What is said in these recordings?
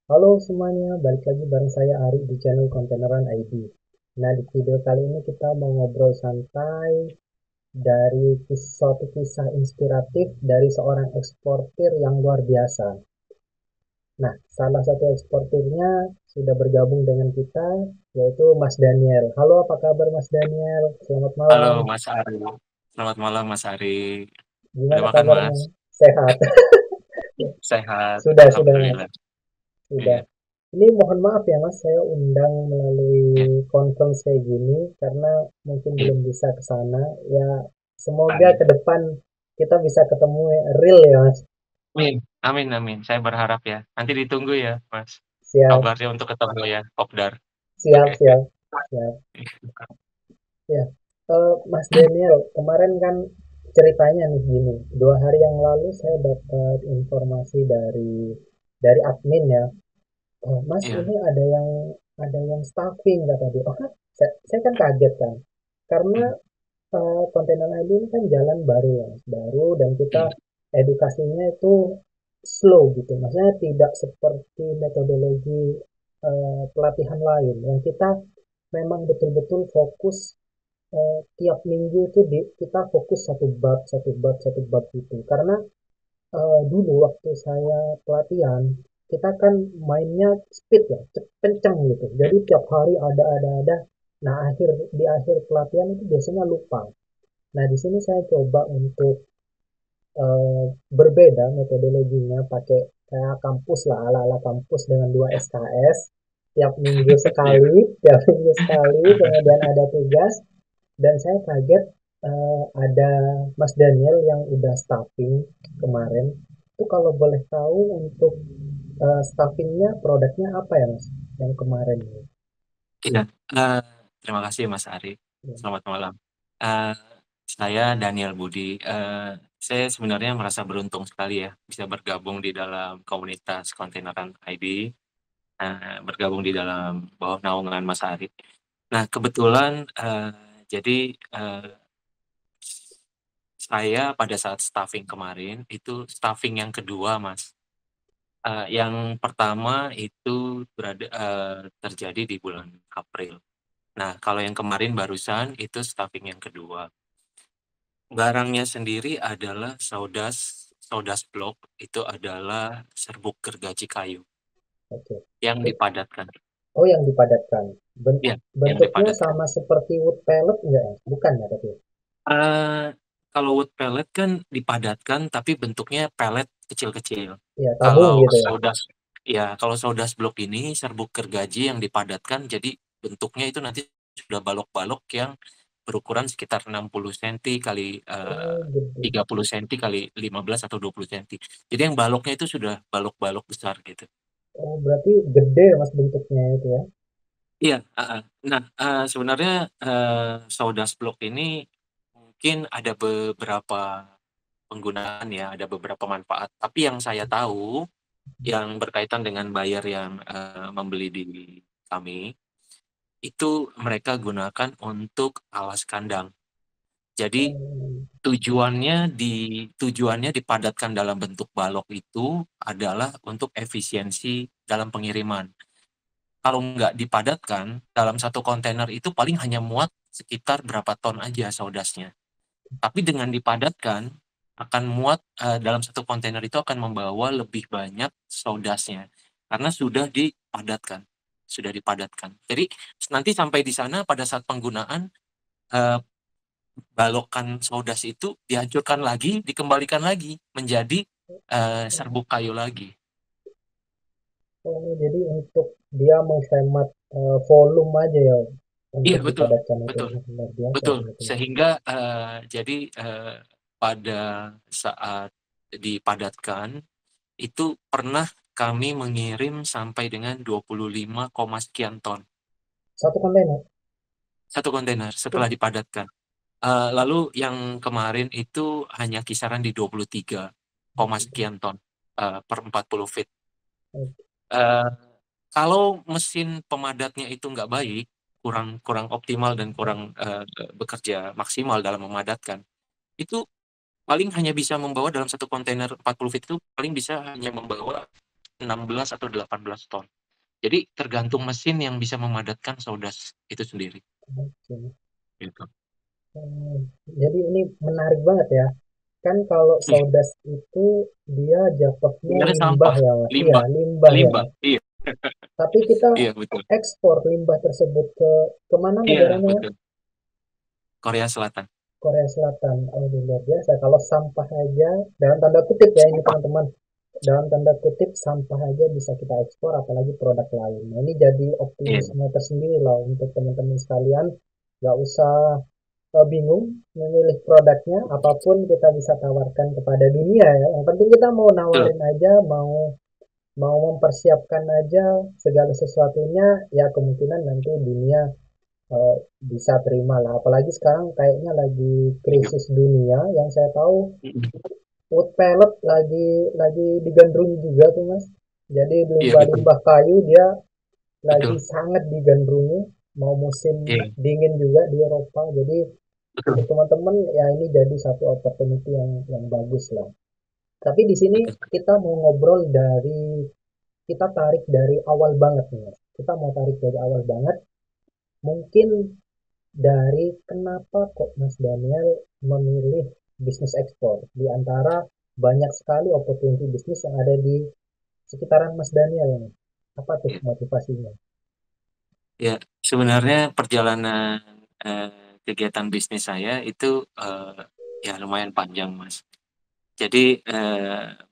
Halo semuanya, balik lagi bareng saya Ari di channel Kontaineran ID. Nah, di video kali ini kita mau ngobrol santai dari suatu kisah inspiratif dari seorang eksportir yang luar biasa. Nah, salah satu eksportirnya sudah bergabung dengan kita, yaitu Mas Daniel. Halo, apa kabar Mas Daniel? Selamat Halo malam. Mas Ari, selamat malam Mas Ari. Udah Gimana makan kabarnya? Mas? Sehat? Sehat, Sudah Mas. Alhamdulillah. Sudah. Iya, Ini mohon maaf ya Mas, saya undang melalui iya, conference kayak gini karena mungkin iya. belum bisa ke sana. Ya, semoga Baik. ke depan kita bisa ketemu real ya Mas. Amin, amin, amin. Saya berharap ya. Nanti ditunggu ya Mas. Siap, Kabarnya untuk ketemu ya, Kopdar. siap, Oke. siap, siap. Ya, Mas Daniel, kemarin kan ceritanya nih gini. 2 hari yang lalu saya dapat informasi dari admin ya. Oh, Mas, Iya, ini ada yang staffing kata dia. Oh, saya kan kaget kan. Karena iya, kontainer ID ini kan jalan baru ya, Mas. Baru dan kita iya, edukasinya itu slow gitu. Maksudnya tidak seperti metodologi pelatihan lain yang kita memang betul-betul fokus tiap minggu itu kita fokus satu bab, satu bab, satu bab gitu. Karena dulu waktu saya pelatihan, kita kan mainnya speed ya, kenceng gitu. iya. Jadi tiap hari ada. Nah, di akhir pelatihan itu biasanya lupa. Nah, di sini saya coba untuk berbeda metodologinya, pakai kayak kampus lah, ala-ala kampus dengan 2 SKS. Tiap minggu Iya. sekali, tiap minggu sekali, kemudian ada tugas. Dan saya kaget ada Mas Daniel yang udah staffing kemarin. Itu kalau boleh tahu untuk staffingnya produknya apa ya Mas? Yang kemarin ini. Iya. Eh, Terima kasih Mas Ari. Ya. Selamat malam. Eh, saya Daniel Budi. Saya sebenarnya merasa beruntung sekali ya bisa bergabung di dalam komunitas Kontaineran ID. Bergabung di dalam bawah naungan Mas Ari. Nah, kebetulan jadi saya pada saat staffing kemarin itu staffing yang kedua, Mas. Yang pertama itu terjadi di bulan April. Nah, kalau yang kemarin barusan itu staffing yang kedua. Barangnya sendiri adalah Saudas Blok itu adalah serbuk gergaji kayu Oke. yang Eh, dipadatkan. Oh, yang dipadatkan. Ya, yang Bentuknya dipadatkan. sama seperti wood pellet enggak ya? Bukan ya tapi. Eee, Kalau wood pellet kan dipadatkan tapi bentuknya pelet kecil-kecil. Ya, tabung Kalau gitu ya. Saudas kalau Saudas Blok ini serbuk gergaji yang dipadatkan jadi bentuknya itu nanti sudah balok-balok yang berukuran sekitar 60 senti kali, Oh, gede. 30 senti kali 15 atau 20 senti. Jadi yang baloknya itu sudah balok-balok besar gitu. Oh, berarti gede ya Mas bentuknya itu ya. Iya, heeh. Nah, sebenarnya, Saudas Blok ini mungkin ada beberapa penggunaan ya, ada beberapa manfaat. Tapi yang saya tahu, yang berkaitan dengan buyer yang, membeli di kami, itu mereka gunakan untuk alas kandang. Jadi Oh, tujuannya dipadatkan dalam bentuk balok itu adalah untuk efisiensi dalam pengiriman. Kalau nggak dipadatkan, dalam satu kontainer itu paling hanya muat sekitar berapa ton aja saudasnya. Tapi dengan dipadatkan, akan muat dalam satu kontainer itu akan membawa lebih banyak saudasnya. Karena sudah dipadatkan. Jadi nanti sampai di sana pada saat penggunaan, eh, balokan saudas itu dihancurkan lagi, dikembalikan lagi menjadi serbuk kayu lagi. oh, jadi untuk dia menghemat volume aja ya Iya untuk betul, dipadatkan itu betul. luar biasa Betul, sih itu. sehingga, jadi, pada saat dipadatkan, itu pernah kami mengirim sampai dengan 25, sekian ton, Satu kontainer. satu kontainer Wah, setelah dipadatkan. Lalu yang kemarin itu hanya kisaran di 23, sekian ton, per 40 feet. oke. Eee, Kalau mesin pemadatnya itu nggak baik, kurang kurang optimal dan kurang, bekerja maksimal dalam memadatkan, itu paling hanya bisa membawa dalam satu kontainer 40 feet itu paling bisa hanya membawa 16 atau 18 ton. Jadi tergantung mesin yang bisa memadatkan Saudas itu sendiri. Oke. Gitu. Hmm, jadi ini menarik banget ya. Kan kalau Iya, Saudas itu dia jatuhnya sebenarnya limbah sampah, ya, Mas. Iya, limbah, limbah ya. limbah. Iya, Tapi kita iya betul. ekspor limbah tersebut ke kemana Iya negaranya, Mas? betul. Korea Selatan. Korea Selatan. Oh, luar biasa. Kalau sampah aja, dalam tanda kutip ya ini Sampah. teman-teman, dalam tanda kutip sampah aja bisa kita ekspor, apalagi produk lain. Nah, ini jadi Iya, optimisme tersendiri lah untuk teman-teman sekalian. Gak usah bingung memilih produknya, apapun kita bisa tawarkan kepada dunia ya. Yang penting kita mau betul. nawarin aja, mau mau mempersiapkan aja segala sesuatunya, ya kemungkinan nanti dunia bisa terima lah. Apalagi sekarang kayaknya lagi Iya. krisis dunia, yang saya tahu Mm-mm. wood pellet lagi digandrungi juga tuh Mas. Jadi Iya betul, limbah-limbah kayu dia lagi betul. sangat digandrungi, mau musim Iya, dingin juga di Eropa. Jadi untuk betul, teman-teman ya ini jadi satu opportunity yang bagus lah. Tapi di sini betul. kita mau ngobrol dari kita tarik dari awal banget nih Mas. Kita mau tarik dari awal banget. Mungkin dari kenapa kok Mas Daniel memilih bisnis ekspor di antara banyak sekali opportunity bisnis yang ada di sekitaran Mas Daniel nih. Apa tuh Iya. motivasinya? Ya, sebenarnya perjalanan kegiatan bisnis saya itu ya lumayan panjang, Mas. Jadi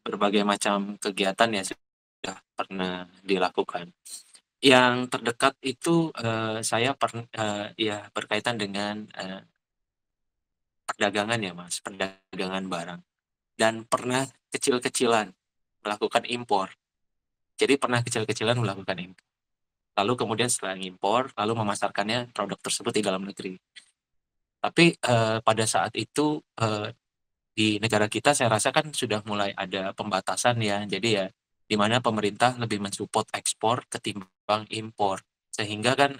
berbagai macam kegiatan ya sudah pernah dilakukan. Yang terdekat itu saya ya berkaitan dengan perdagangan ya, Mas, perdagangan barang. Dan pernah kecil-kecilan melakukan impor. Jadi pernah kecil-kecilan melakukan impor. Lalu kemudian setelah impor, lalu memasarkannya produk tersebut di dalam negeri. Tapi pada saat itu di negara kita saya rasa kan sudah mulai ada pembatasan ya. Jadi ya di mana pemerintah lebih mensupport ekspor ketimbang impor. Sehingga kan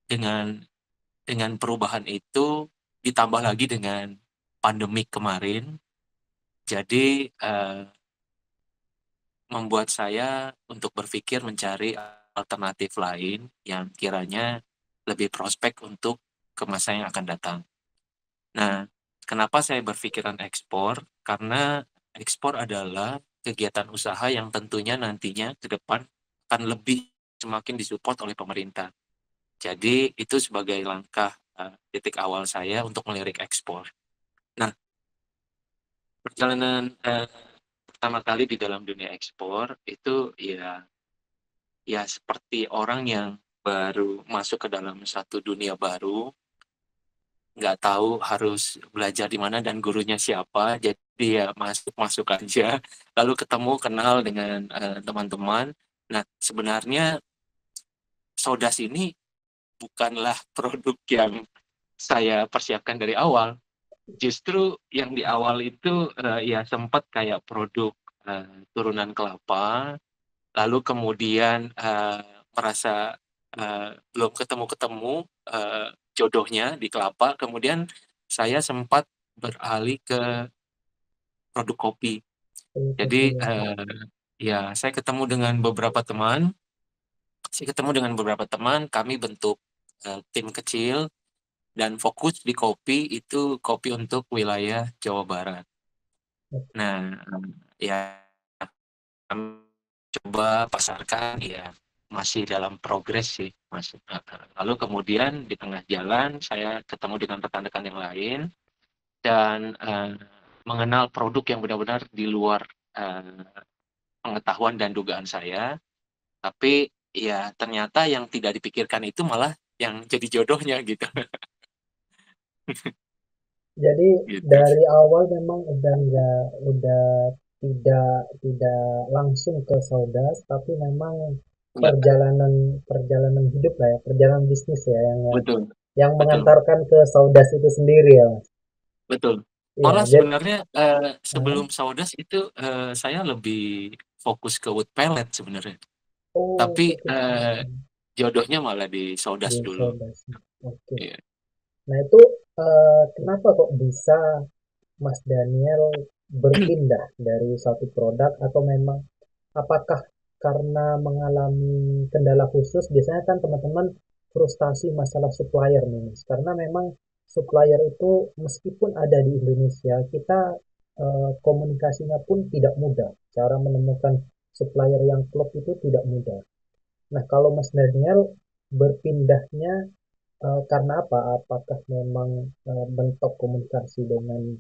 dengan perubahan itu ditambah lagi dengan pandemi kemarin, jadi membuat saya untuk berpikir mencari alternatif lain yang kiranya lebih prospek untuk ke masa yang akan datang. Nah, kenapa saya berpikiran ekspor? Karena ekspor adalah kegiatan usaha yang tentunya nantinya ke depan akan lebih semakin disupport oleh pemerintah. Jadi itu sebagai langkah titik awal saya untuk melirik ekspor. Nah, perjalanan pertama kali di dalam dunia ekspor itu ya seperti orang yang baru masuk ke dalam satu dunia baru, nggak tahu harus belajar di mana dan gurunya siapa, jadi ya masuk-masuk aja, lalu ketemu kenal dengan teman-teman. Nah, sebenarnya Sodas ini bukanlah produk yang saya persiapkan dari awal. Justru yang di awal itu ya sempat kayak produk turunan kelapa, lalu kemudian merasa belum ketemu-ketemu jodohnya di kelapa, kemudian saya sempat beralih ke produk kopi. Jadi Kopi ya. ya saya ketemu dengan beberapa teman, kami bentuk tim kecil dan fokus di kopi itu kopi untuk wilayah Jawa Barat. Nah, ya kami coba pasarkan ya masih dalam progres sih Mas. Lalu kemudian di tengah jalan saya ketemu dengan rekan-rekan yang lain dan mengenal produk yang benar-benar di luar uh, pengetahuan dan dugaan saya, tapi ya ternyata yang tidak dipikirkan itu malah yang jadi jodohnya gitu. Jadi Gitu. dari awal memang udah tidak tidak langsung ke Saudas, tapi memang Enggak, perjalanan perjalanan hidup lah ya, perjalanan bisnis ya betul, yang betul, mengantarkan ke Saudas itu sendiri ya, Mas. betul. Iya, Malah jadi sebenarnya sebelum Saudas itu saya lebih fokus ke wood pellet sebenarnya. oh Tapi fokus jodohnya malah di Saudas di dulu. Saudas. Oke. Iya. Nah itu kenapa kok bisa Mas Daniel berpindah dari satu produk atau memang Apakah karena mengalami kendala khusus? Biasanya kan teman-teman frustasi masalah supplier nih, Mas. Karena memang supplier itu meskipun ada di Indonesia, kita komunikasinya pun tidak mudah. Cara menemukan supplier yang klop itu tidak mudah. Nah, kalau Mas Daniel berpindahnya karena apa? Apakah memang bentuk komunikasi dengan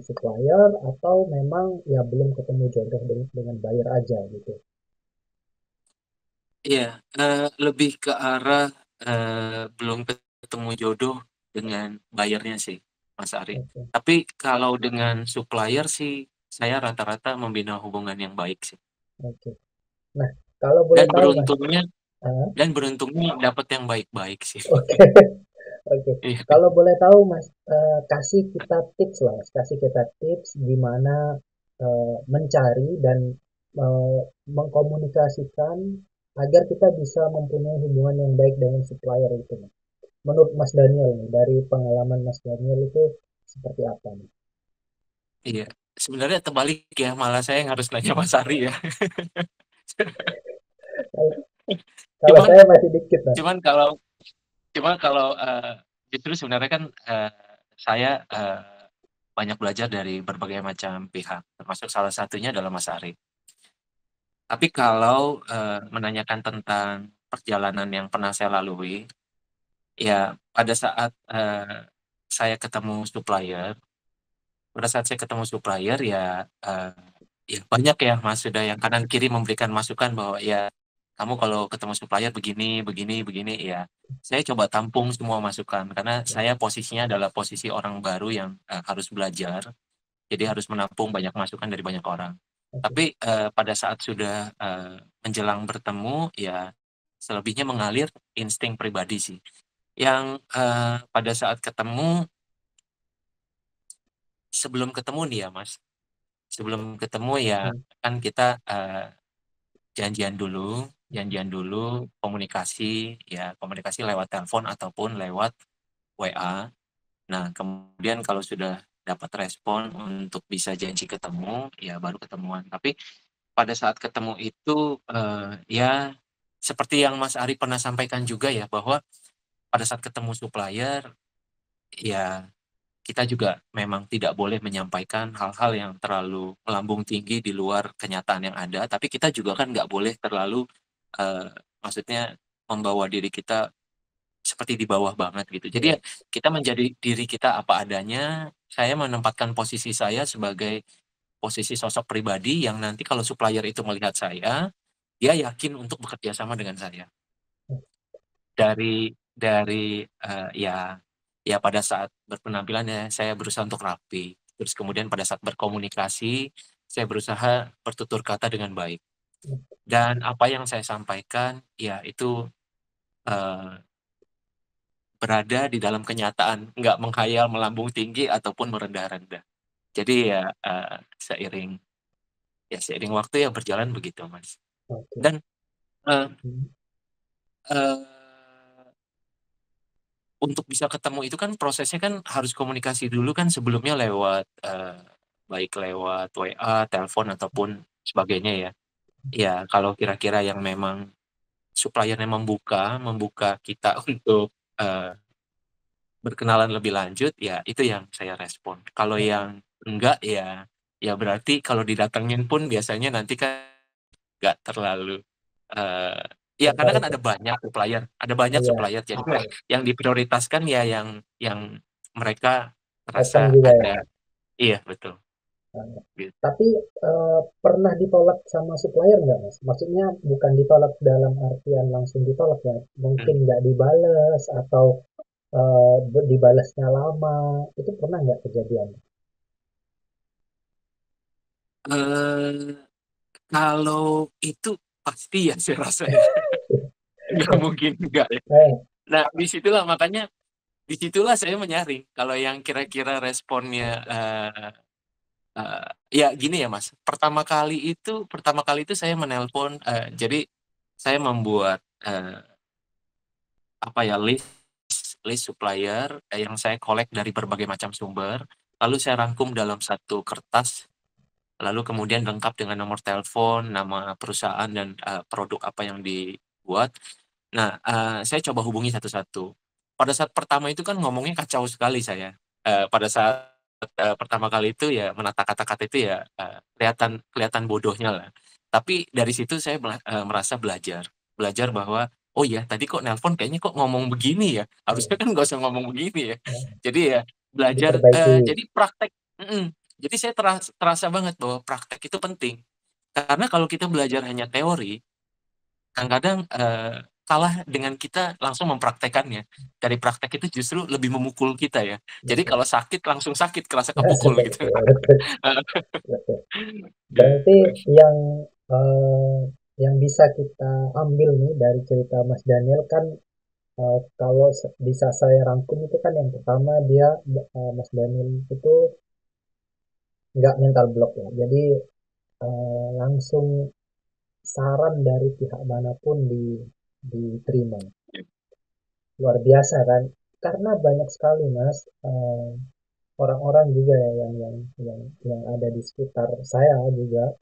supplier atau memang ya belum ketemu jodoh dengan buyer aja gitu? Iya, lebih ke arah, belum ketemu jodoh dengan buyer-nya sih, Mas Ari. Oke, Tapi kalau dengan supplier sih, saya rata-rata membina hubungan yang baik sih. oke. Nah, kalau boleh Dan tahu Mas, beruntungnya ah, dan beruntungnya dapat yang baik-baik sih. oke, oke. Iya, Kalau boleh tahu Mas, kasih kita tips lah, Mas. Kasih kita tips gimana mencari dan eh, mengkomunikasikan agar kita bisa mempunyai hubungan yang baik dengan supplier itu, Mas. Menurut Mas Daniel nih, dari pengalaman Mas Daniel itu seperti apa nih? iya. Sebenarnya terbalik ya, malah saya yang harus nanya Mas Ari ya. Kalau Cuman saya masih dikit, Mas. cuman kalau cuman kalau, justru sebenarnya kan, saya, banyak belajar dari berbagai macam pihak, termasuk salah satunya adalah Mas Ari. Tapi kalau, menanyakan tentang perjalanan yang pernah saya lalui, ya pada saat saya ketemu supplier ya, ya banyak ya Mas, sudah yang kanan kiri memberikan masukan bahwa, "Ya, kamu kalau ketemu supplier begini begini begini." Ya, saya coba tampung semua masukan, karena saya posisinya adalah posisi orang baru yang, harus belajar, jadi harus menampung banyak masukan dari banyak orang. Oke, Tapi, pada saat sudah, menjelang bertemu, ya selebihnya mengalir insting pribadi sih. Yang, pada saat ketemu sebelum ketemu nih ya Mas, sebelum ketemu ya hmm, kan kita, janjian dulu, komunikasi, ya komunikasi lewat telepon ataupun lewat WA. Nah, kemudian kalau sudah dapat respon untuk bisa janji ketemu, ya baru ketemuan. Tapi pada saat ketemu itu, ya seperti yang Mas Ari pernah sampaikan juga ya, bahwa pada saat ketemu supplier, ya kita juga memang tidak boleh menyampaikan hal-hal yang terlalu melambung tinggi di luar kenyataan yang ada, tapi kita juga kan nggak boleh terlalu, eee, maksudnya membawa diri kita seperti di bawah banget gitu. Jadi iya, ya kita menjadi diri kita apa adanya, saya menempatkan posisi saya sebagai posisi sosok pribadi yang nanti kalau supplier itu melihat saya, dia yakin untuk bekerja sama dengan saya. Ya pada saat berpenampilan ya saya berusaha untuk rapi, terus kemudian pada saat berkomunikasi, saya berusaha bertutur kata dengan baik. Dan apa yang saya sampaikan, ya itu, eee, berada di dalam kenyataan, nggak menghayal melambung tinggi ataupun merendah-rendah. Jadi ya, seiring waktu ya berjalan begitu, Mas. oke. Dan, eee Hmm, eee untuk bisa ketemu itu kan prosesnya kan harus komunikasi dulu kan sebelumnya lewat, baik lewat WA, telepon, ataupun sebagainya ya. Ya kalau kira-kira yang memang supplier-nya membuka kita untuk, berkenalan lebih lanjut, ya itu yang saya respon. Kalau oke, yang enggak, ya berarti kalau didatengin pun biasanya nanti kan nggak terlalu, eee, ya karena kan tertarik ya? ada Oh, banyak iya, supplier, jadi yang diprioritaskan ya yang mereka open merasa juga ya. ada. Iya betul, Nah, gitu. tapi pernah ditolak sama supplier nggak, Mas? Maksudnya bukan ditolak dalam artian langsung ditolak ya, mungkin Mhm. nggak dibales atau dibalasnya lama, itu pernah nggak kejadian? Eee, kalau itu pasti ya saya rasa ya, nggak mungkin enggak ya. Eh, Nah disitulah saya menyaring, kalau yang kira-kira responnya, eee, ya gini ya Mas, pertama kali itu saya menelpon, jadi saya membuat, apa ya, list list supplier, yang saya collect dari berbagai macam sumber, lalu saya rangkum dalam satu kertas, lalu kemudian lengkap dengan nomor telepon, nama perusahaan dan produk apa yang dibuat. Nah, saya coba hubungi satu-satu. Pada saat pertama itu kan ngomongnya kacau sekali saya. Pada saat pertama kali itu ya menata kata-kata itu ya kelihatan kelihatan bodohnya lah. Tapi dari situ saya merasa belajar, belajar bahwa oh ya tadi kok nelpon kayaknya kok ngomong begini ya, harusnya Ya, kan nggak usah ngomong begini ya. ya, Jadi ya belajar, diperbaiki. jadi praktek. Jadi saya terasa banget bahwa praktek itu penting. Karena kalau kita belajar hanya teori, kadang-kadang kalah dengan kita langsung mempraktekannya. Dari praktek itu justru lebih memukul kita ya. Jadi Betul. kalau sakit langsung sakit, kerasa Ya, kepukul gitu. seperti betul, betul. Berarti yang eh, yang bisa kita ambil nih dari cerita Mas Daniel kan, kalau bisa saya rangkum itu kan yang pertama dia, Mas Daniel itu nggak mental block ya. Jadi langsung saran dari pihak manapun diterima. Luar biasa kan? Karena banyak sekali Mas, orang-orang juga ya yang ada di sekitar saya juga,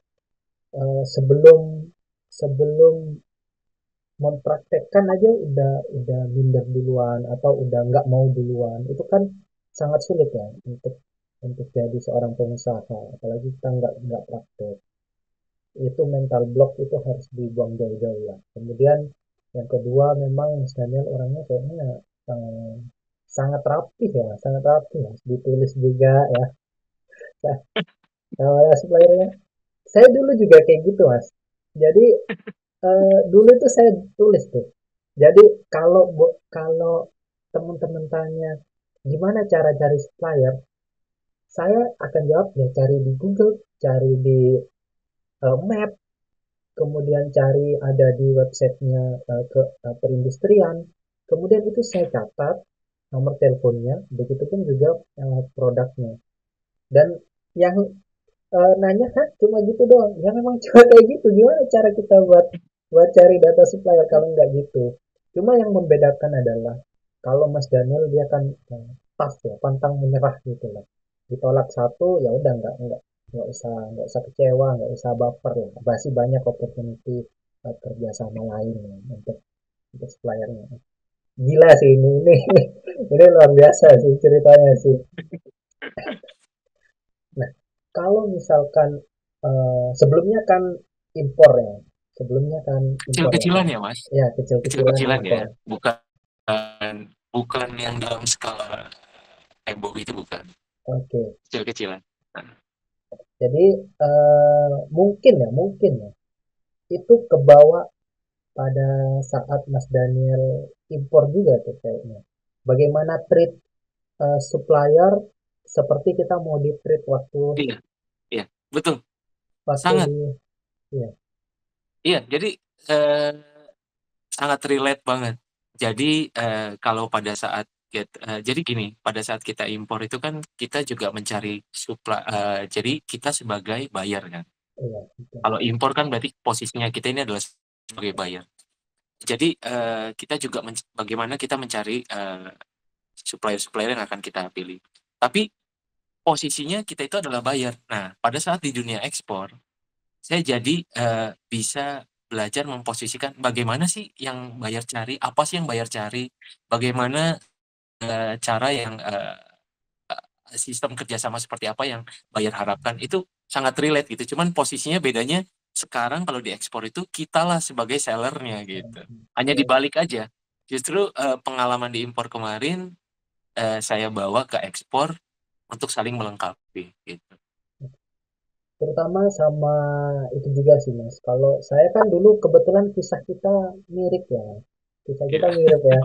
sebelum sebelum mempraktekkan aja udah minder duluan atau udah nggak mau duluan. Itu kan sangat sulit ya untuk jadi seorang pengusaha, apalagi kita nggak praktek. Itu mental block itu harus dibuang jauh-jauh ya. Kemudian yang kedua, memang Mas Daniel orangnya kayaknya eh, sangat rapi ya, sangat rapi ya, ditulis juga ya. Nah, suppliernya saya dulu juga kayak gitu Mas. Jadi dulu itu saya tulis tuh. Jadi kalau teman-teman tanya gimana cara cari supplier, saya akan jawab ya cari di Google, cari di Map, kemudian cari ada di websitenya perindustrian. Kemudian itu saya catat nomor teleponnya, begitupun juga produknya. Dan yang nanya, "Hah, cuma gitu doang?" Ya memang cuma kayak gitu. Gimana cara kita buat buat cari data supplier kalau nggak gitu? Cuma yang membedakan adalah kalau Mas Daniel dia kan tough ya, pantang menyerah gitu lah. Ditolak satu ya udah nggak usah kecewa, nggak usah baper lah. Masih banyak opportunity kerja sama lain ya, untuk suppliernya. Gila sih ini luar biasa sih ceritanya sih. Nah, kalau misalkan sebelumnya kan impor ya, sebelumnya kan impor ya, Kecil-kecilan ya Mas, ya kecil-kecilan kecil-kecilan ya, impor. bukan yang dalam skala tembok itu bukan, Oke, kecil-kecilan. Nah, jadi mungkin ya, itu kebawa pada saat Mas Daniel impor juga tuh kayaknya. Bagaimana treat supplier seperti kita mau di treat waktu iya, iya, betul, waktu sangat. di, ya, Iya, jadi eh, sangat relate banget. Jadi kalau pada saat jadi gini, pada saat kita impor itu kan kita juga mencari supply, jadi kita sebagai buyer kan. iya, betul. Kalau impor kan berarti posisinya kita ini adalah sebagai buyer. Jadi kita juga bagaimana kita mencari supplier-supplier yang akan kita pilih. Tapi posisinya kita itu adalah buyer. Nah, pada saat di dunia ekspor, saya jadi bisa belajar memposisikan bagaimana sih yang buyer cari, apa sih yang buyer cari, bagaimana cara yang sistem kerjasama seperti apa yang buyer harapkan itu sangat relate gitu. Cuman posisinya bedanya sekarang kalau di ekspor itu kitalah sebagai sellernya gitu. Hanya Ya, dibalik aja. Justru pengalaman di impor kemarin saya bawa ke ekspor untuk saling melengkapi gitu. terutama sama itu juga sih Mas. Kalau saya kan dulu kebetulan kisah kita mirip ya. Kisah kita Iya. mirip ya.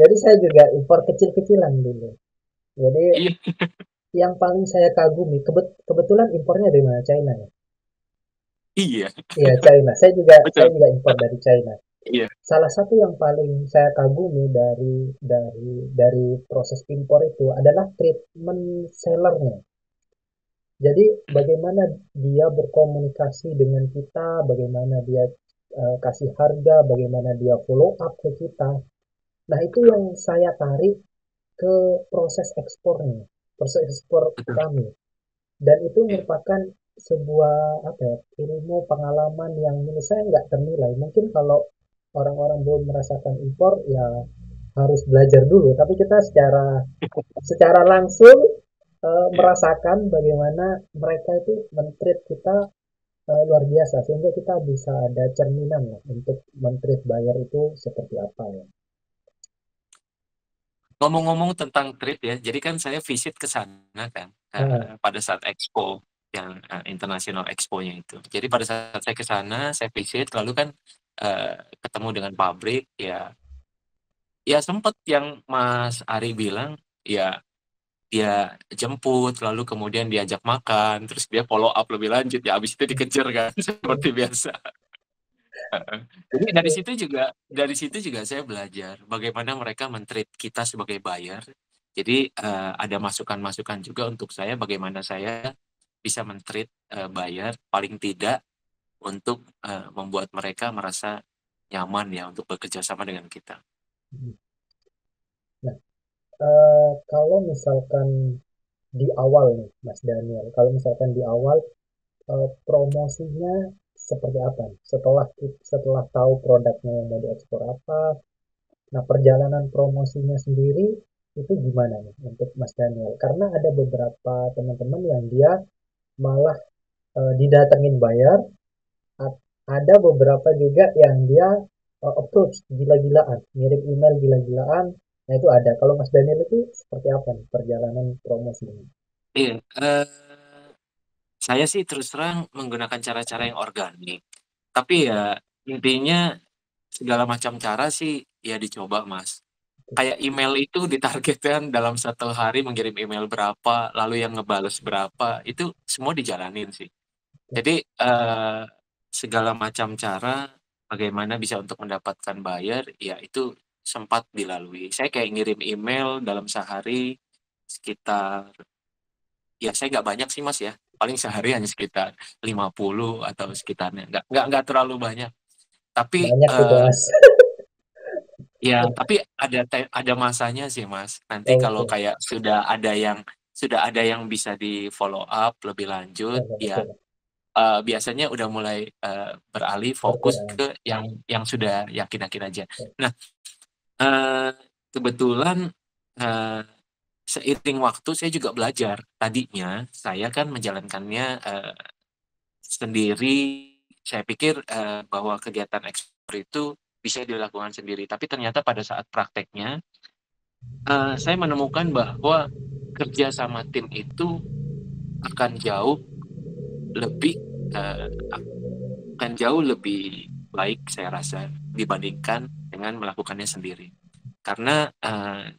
Jadi saya juga impor kecil-kecilan dulu. Jadi Iya. yang paling saya kagumi, kebetulan impornya dari mana? China ya. Iya, Iya, China. Saya juga saya betul. juga impor dari China. Iya. Salah satu yang paling saya kagumi dari proses impor itu adalah treatment sellernya. Jadi bagaimana dia berkomunikasi dengan kita, bagaimana dia kasih harga, bagaimana dia follow up ke kita. Nah, itu Betul. yang saya tarik ke proses ekspornya, proses ekspor Betul. kami. Dan itu Iya. merupakan sebuah apa ya, ilmu pengalaman yang menurut saya nggak ternilai. Mungkin kalau orang-orang belum merasakan impor ya harus belajar dulu, tapi kita secara secara langsung Ya. merasakan bagaimana mereka itu men-treat kita luar biasa, sehingga kita bisa ada cerminan lah untuk men-treat buyer itu seperti apa ya. Ngomong-ngomong tentang trip ya, jadi kan saya visit ke sana kan, Nah, pada saat expo yang, International Expo-nya itu. Jadi pada saat saya ke sana, saya visit lalu kan, ketemu dengan pabrik, ya sempet yang Mas Ari bilang, ya dia jemput, lalu kemudian diajak makan, terus dia follow up lebih lanjut, ya habis itu dikejar kan seperti biasa. Heeh. Jadi dari situ juga saya belajar bagaimana mereka men-treat kita sebagai buyer. Jadi, ada masukan-masukan juga untuk saya bagaimana saya bisa men-treat, buyer paling tidak untuk, membuat mereka merasa nyaman ya untuk bekerja sama dengan kita. nah, kalau misalkan di awal nih, Mas Daniel, kalau misalkan di awal promosinya seperti apa nih? Setelah tahu produknya yang mau diekspor apa, nah perjalanan promosinya sendiri itu gimana nih untuk Mas Daniel? Karena ada beberapa teman-teman yang dia malah didatengin bayar, ada beberapa juga yang dia approach gila-gilaan, ngirim email gila-gilaan. Nah itu ada. Kalau Mas Daniel itu seperti apa nih perjalanan promosinya? Iya, saya sih terus terang menggunakan cara-cara yang organik. Tapi ya intinya segala macam cara sih ya dicoba, Mas. Kayak email itu ditargetkan dalam satu hari mengirim email berapa, lalu yang ngebales berapa, itu semua dijalanin sih. Jadi, segala macam cara bagaimana bisa untuk mendapatkan buyer, ya itu sempat dilalui. Saya kayak ngirim email dalam sehari sekitar, ya saya nggak banyak sih Mas ya, paling sehari hanya sekitar 50 atau sekitarnya, nggak terlalu banyak. Tapi, Banyak itu Mas. ya, tapi ada masanya sih, Mas. Nanti kalau Oke, kayak sudah ada yang bisa di-follow up lebih lanjut, oke, ya, betul. biasanya udah mulai, beralih fokus Berkurang. ke yang sudah yakin-yakin aja. Nah, eee, kebetulan, eee, seiring waktu saya juga belajar. Tadinya saya kan menjalankannya, sendiri, saya pikir, bahwa kegiatan ekspor itu bisa dilakukan sendiri, tapi ternyata pada saat prakteknya, saya menemukan bahwa kerja sama tim itu akan jauh lebih, eee, akan jauh lebih baik saya rasa dibandingkan dengan melakukannya sendiri. Karena,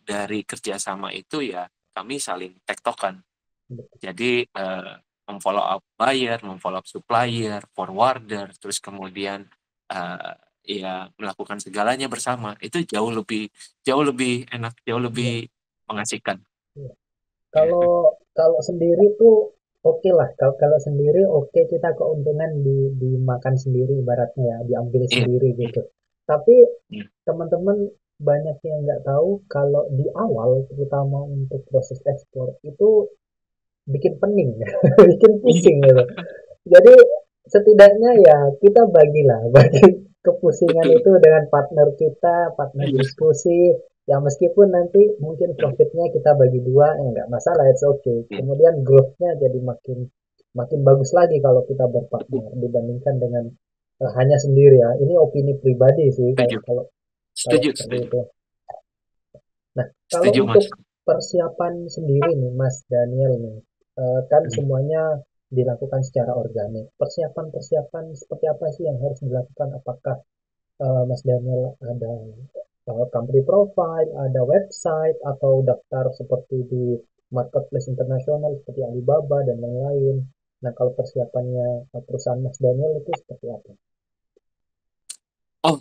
dari kerja sama itu ya kami saling tektokan. Jadi, mem-follow up buyer, mem-follow up supplier, forwarder, terus kemudian, eee, ya melakukan segalanya bersama. Itu jauh lebih enak, jauh Iya, lebih mengasihkan. iya. Ya. Kalau kalau sendiri tuh oke lah. Kalau sendiri oke, kita keuntungan dimakan sendiri ibaratnya ya, diambil Iya, sendiri iya, gitu. Tapi iya. teman-teman banyak yang nggak tahu kalau di awal terutama untuk proses ekspor itu bikin pening ya, bikin Iya, pusing gitu. Jadi setidaknya ya kita bagilah, bagi kepusingan betul. itu dengan partner kita, partner Iya, diskusi. Ya meskipun nanti mungkin profitnya kita bagi dua, ya nggak masalah, it's okay. iya, Kemudian growth-nya jadi makin makin bagus lagi kalau kita betul. berpartner dibandingkan dengan hanya sendiri ya. Ini opini pribadi sih kalau Setuju, kalau kalau setuju, seperti setuju. itu. Nah, kalau Setuju, untuk Mas. persiapan sendiri nih, Mas Daniel nih, kan Mhm. semuanya dilakukan secara organik. Persiapan-persiapan seperti apa sih yang harus dilakukan? Apakah Mas Daniel ada company profile, ada website, atau daftar seperti di marketplace internasional seperti Alibaba dan lain-lain? Nah, kalau persiapannya perusahaan Mas Daniel itu seperti apa? Oh,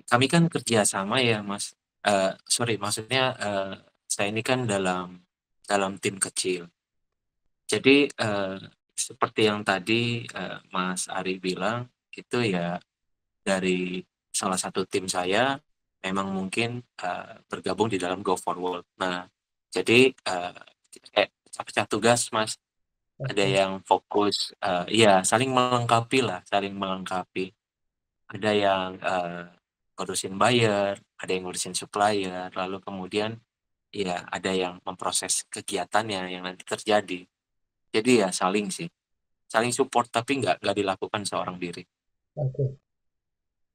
kami kan kerja sama ya, Mas. Sorry, maksudnya, saya ini kan dalam tim kecil. Jadi, seperti yang tadi, Mas Ari bilang, itu ya dari salah satu tim saya memang mungkin, bergabung di dalam Go Forward. Nah, jadi, kita kayak pecah-pecah tugas, Mas. ada Oke. yang fokus, iya saling melengkapi lah, saling melengkapi. Ada yang, ngurusin buyer, ada yang ngurusin supplier, lalu kemudian ya ada yang memproses kegiatannya yang nanti terjadi. Jadi ya saling sih, saling support tapi nggak dilakukan seorang diri. Oke.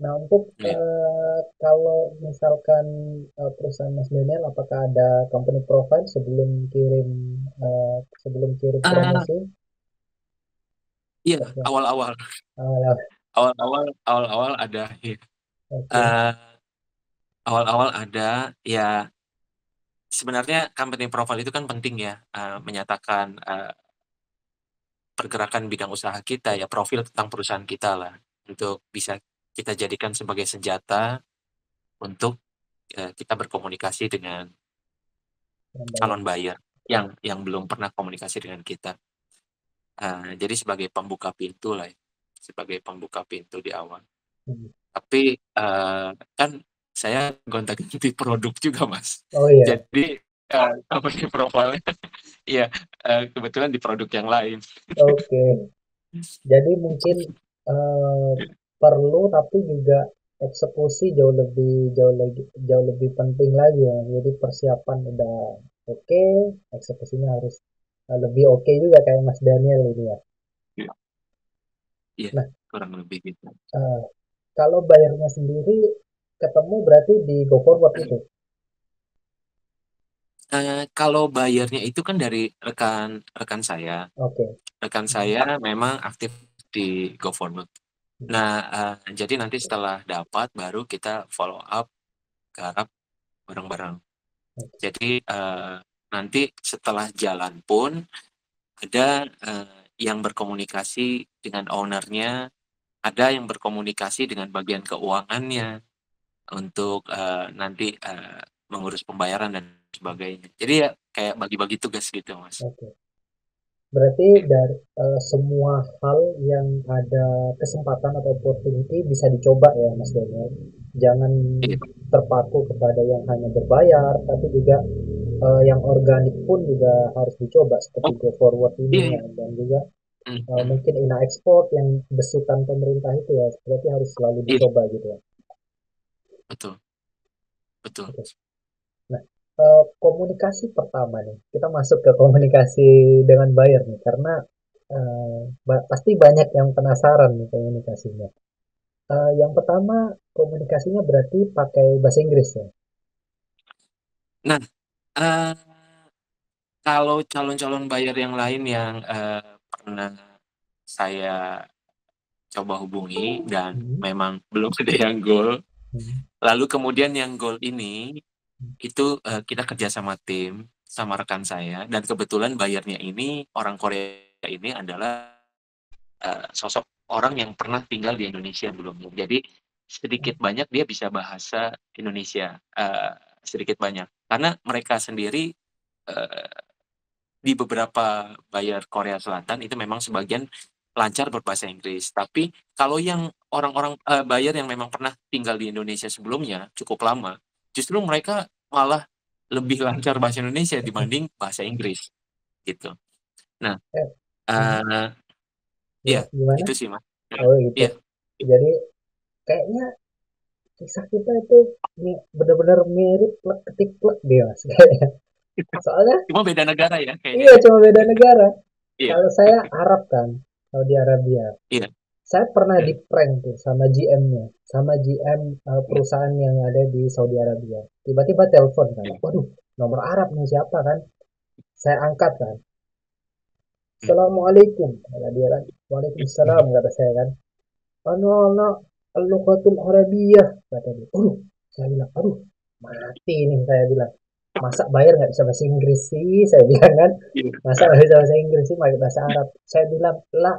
Nah, untuk Iya. kalau misalkan perusahaan Mas Daniel, apakah ada company profile sebelum kirim Eee, promosi? iya, Oke. awal-awal Awal-awal. awal-awal ada, iya. Oke. Eee, awal-awal ada, ya sebenarnya company profile itu kan penting ya, menyatakan, pergerakan bidang usaha kita ya, profil tentang perusahaan kita lah, untuk bisa kita jadikan sebagai senjata untuk, kita berkomunikasi dengan Yang bayar. calon buyer yang belum pernah komunikasi dengan kita. Jadi sebagai pembuka pintu lah ya, sebagai pembuka pintu di awal. Hmm. Tapi, kan saya gonta-ganti produk juga, Mas. Oh iya. Jadi, company profile-nya iya, kebetulan di produk yang lain. Oke. Jadi mungkin eh, perlu, tapi juga eksekusi jauh lebih penting lagi ya. Jadi persiapan udah oke, eksekusinya harus lebih oke juga kayak Mas Daniel ini ya. Iya iya, Nah, kurang lebih gitu. eh, kalau bayarnya sendiri ketemu berarti di Go Forward itu. Kalau buyer-nya itu kan dari rekan rekan saya. Oke. Rekan Hmm. saya memang aktif di GoForward. Hmm. Nah, jadi nanti setelah dapat baru kita follow up, garap bareng-bareng. Oke. Jadi, nanti setelah jalan pun ada, yang berkomunikasi dengan owner-nya, ada yang berkomunikasi dengan bagian keuangannya untuk, nanti, mengurus pembayaran dan sebagainya. Jadi ya kayak bagi-bagi tugas gitu, Mas. Oke. Berarti Iya dari semua hal yang ada kesempatan atau opportunity bisa dicoba ya Mas Daniel. Jangan iya terpaku kepada yang hanya berbayar, tapi juga yang organik pun juga harus dicoba seperti oh, Go Forward ini iya ya. iya, Dan juga mhm, mungkin Ina Export yang besutan pemerintah itu ya, berarti harus selalu iya, dicoba gitu ya. betul betul. Oke. Nah, komunikasi pertama nih, kita masuk ke komunikasi dengan buyer nih, karena pasti banyak yang penasaran nih komunikasinya. Yang pertama, komunikasinya berarti pakai bahasa Inggris ya? Nah, eee, kalau calon-calon buyer yang lain yang, pernah saya coba hubungi dan Mhm. memang belum ada yang goal, Mhm. lalu kemudian yang goal ini, itu, kita kerja sama tim, sama rekan saya dan kebetulan buyer-nya ini orang Korea ini adalah, sosok orang yang pernah tinggal di Indonesia sebelumnya. Jadi sedikit banyak dia bisa bahasa Indonesia, sedikit banyak. Karena mereka sendiri, eee di beberapa buyer Korea Selatan itu memang sebagian lancar berbahasa Inggris. Tapi kalau yang orang-orang, buyer yang memang pernah tinggal di Indonesia sebelumnya cukup lama, justru mereka malah lebih lancar bahasa Indonesia dibanding bahasa Inggris, gitu. Nah, Eh, mhm. eee, iya, Gimana? itu sih, Mas. Oh gitu. Iya, Jadi kayaknya kisah kita itu benar-benar mirip plek ketik plek deh mas. Soalnya cuma beda negara ya kayaknya iya ya? cuma beda negara. Iya Kalau saya Arab kan, Saudi Arabia. iya Saya pernah di iya prank tuh sama GM-nya, sama GM iya perusahaan yang ada di Saudi Arabia. Tiba-tiba telepon kan, iya, waduh nomor Arab nih siapa kan? Saya angkat kan, mmm, Assalamualaikum kata dia kan, Waalaikumsalam kata saya kan. Anak-anak Al-Lughatul Arabiyah kata dia. Saya bilang, aduh mati nih saya bilang. Masa bayar nggak bisa bahasa Inggris sih? Saya bilang kan. iya, Masa nggak bisa bahasa Inggris sih pakai bahasa Arab? Saya bilang, la.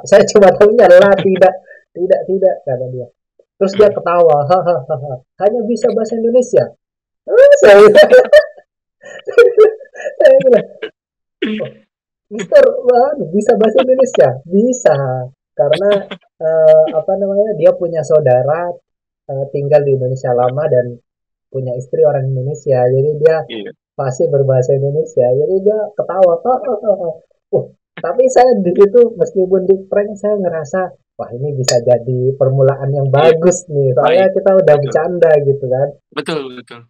Saya cuma tahunya la, tidak, tidak, kata dia. Terus dia ketawa, hahaha. Hanya bisa bahasa Indonesia. Saya bilang, saya bilang, oh, Mister, waduh, bisa bahasa Indonesia? Bisa, karena apa namanya? Dia punya saudara tinggal di Indonesia lama dan punya istri orang Indonesia. Jadi dia iya, fasih berbahasa Indonesia. Jadi dia ketawa. Oh, Tapi saya di situ meskipun di prank saya ngerasa wah ini bisa jadi permulaan yang Iya, bagus nih. Soalnya baik. kita udah Betul. bercanda gitu kan. Betul, betul.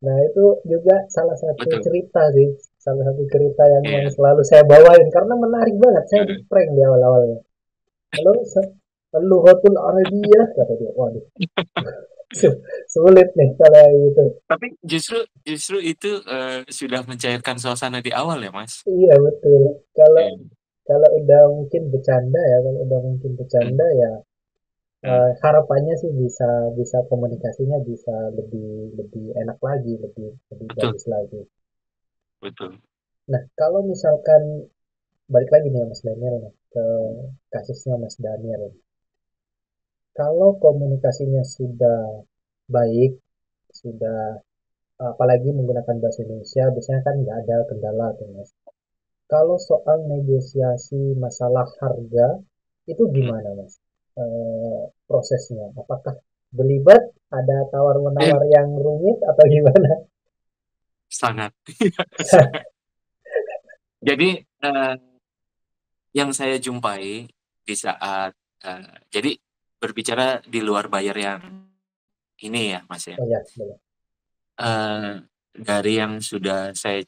Nah, itu juga salah satu Betul. cerita sih. Salah satu cerita yang Iya. selalu saya bawain karena menarik banget. Saya di Heeh. prank di awal-awalnya. Halo, Luhatul Arabiyah kata dia. Waduh, sulit nih kalau yang gitu. Tapi justru justru itu sudah mencairkan suasana di awal ya, Mas. Iya betul. Kalau Iya. kalau udah mungkin bercanda ya, kalau udah mungkin Hmm, bercanda ya hmm. harapannya sih bisa bisa komunikasinya bisa lebih lebih enak lagi, lebih lebih Betul, bagus lagi. betul. Nah, kalau misalkan balik lagi nih ya Mas Daniel nih, ke kasusnya Mas Daniel. Kalau komunikasinya sudah baik, sudah apalagi menggunakan bahasa Indonesia, biasanya kan nggak ada kendala tuh Mas. Kalau soal negosiasi masalah harga, itu Hmm. gimana Mas? Prosesnya, apakah belibet, ada Iya, tawar-menawar yang rumit atau gimana? sangat. Sangat. Jadi yang saya jumpai di saat jadi berbicara di luar bayar yang ini ya, Mas ya. Oh ya, boleh. Eh, dari yang sudah saya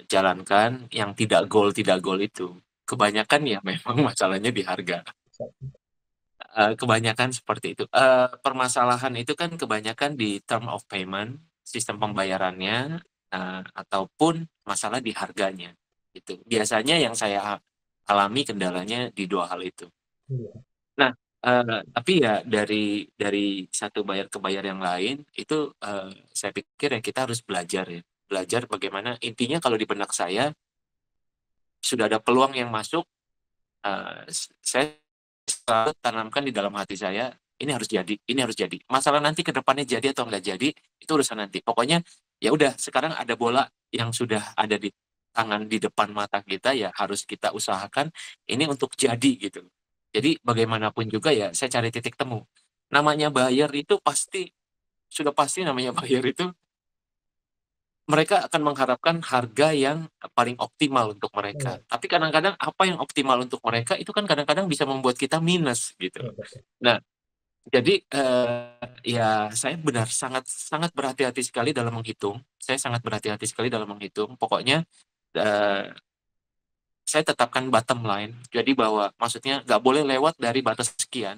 jalankan, yang tidak goal itu, kebanyakan ya memang masalahnya di harga. Kebanyakan seperti itu. Permasalahan itu kan kebanyakan di term of payment, sistem pembayarannya, ataupun masalah di harganya. Itu biasanya yang saya alami kendalanya di dua hal itu. Iya, Nah, tapi ya dari satu bayar ke bayar yang lain itu saya pikir ya kita harus belajar ya, belajar bagaimana intinya kalau di benak saya sudah ada peluang yang masuk, saya selalu tanamkan di dalam hati saya ini harus jadi, ini harus jadi. Masalah nanti ke depannya jadi atau nggak jadi itu urusan nanti. Pokoknya ya udah sekarang ada bola yang sudah ada di tangan di depan mata kita ya harus kita usahakan ini untuk jadi gitu. Jadi bagaimanapun juga ya saya cari titik temu. Namanya buyer itu pasti sudah pasti namanya buyer itu mereka akan mengharapkan harga yang paling optimal untuk mereka. iya, Tapi kadang-kadang apa yang optimal untuk mereka itu kan kadang-kadang bisa membuat kita minus gitu. iya betul. Nah, jadi ya saya benar sangat sangat berhati-hati sekali dalam menghitung. Saya sangat berhati-hati sekali dalam menghitung. Pokoknya eh, saya tetapkan bottom line. Jadi bahwa maksudnya nggak boleh lewat dari batas sekian.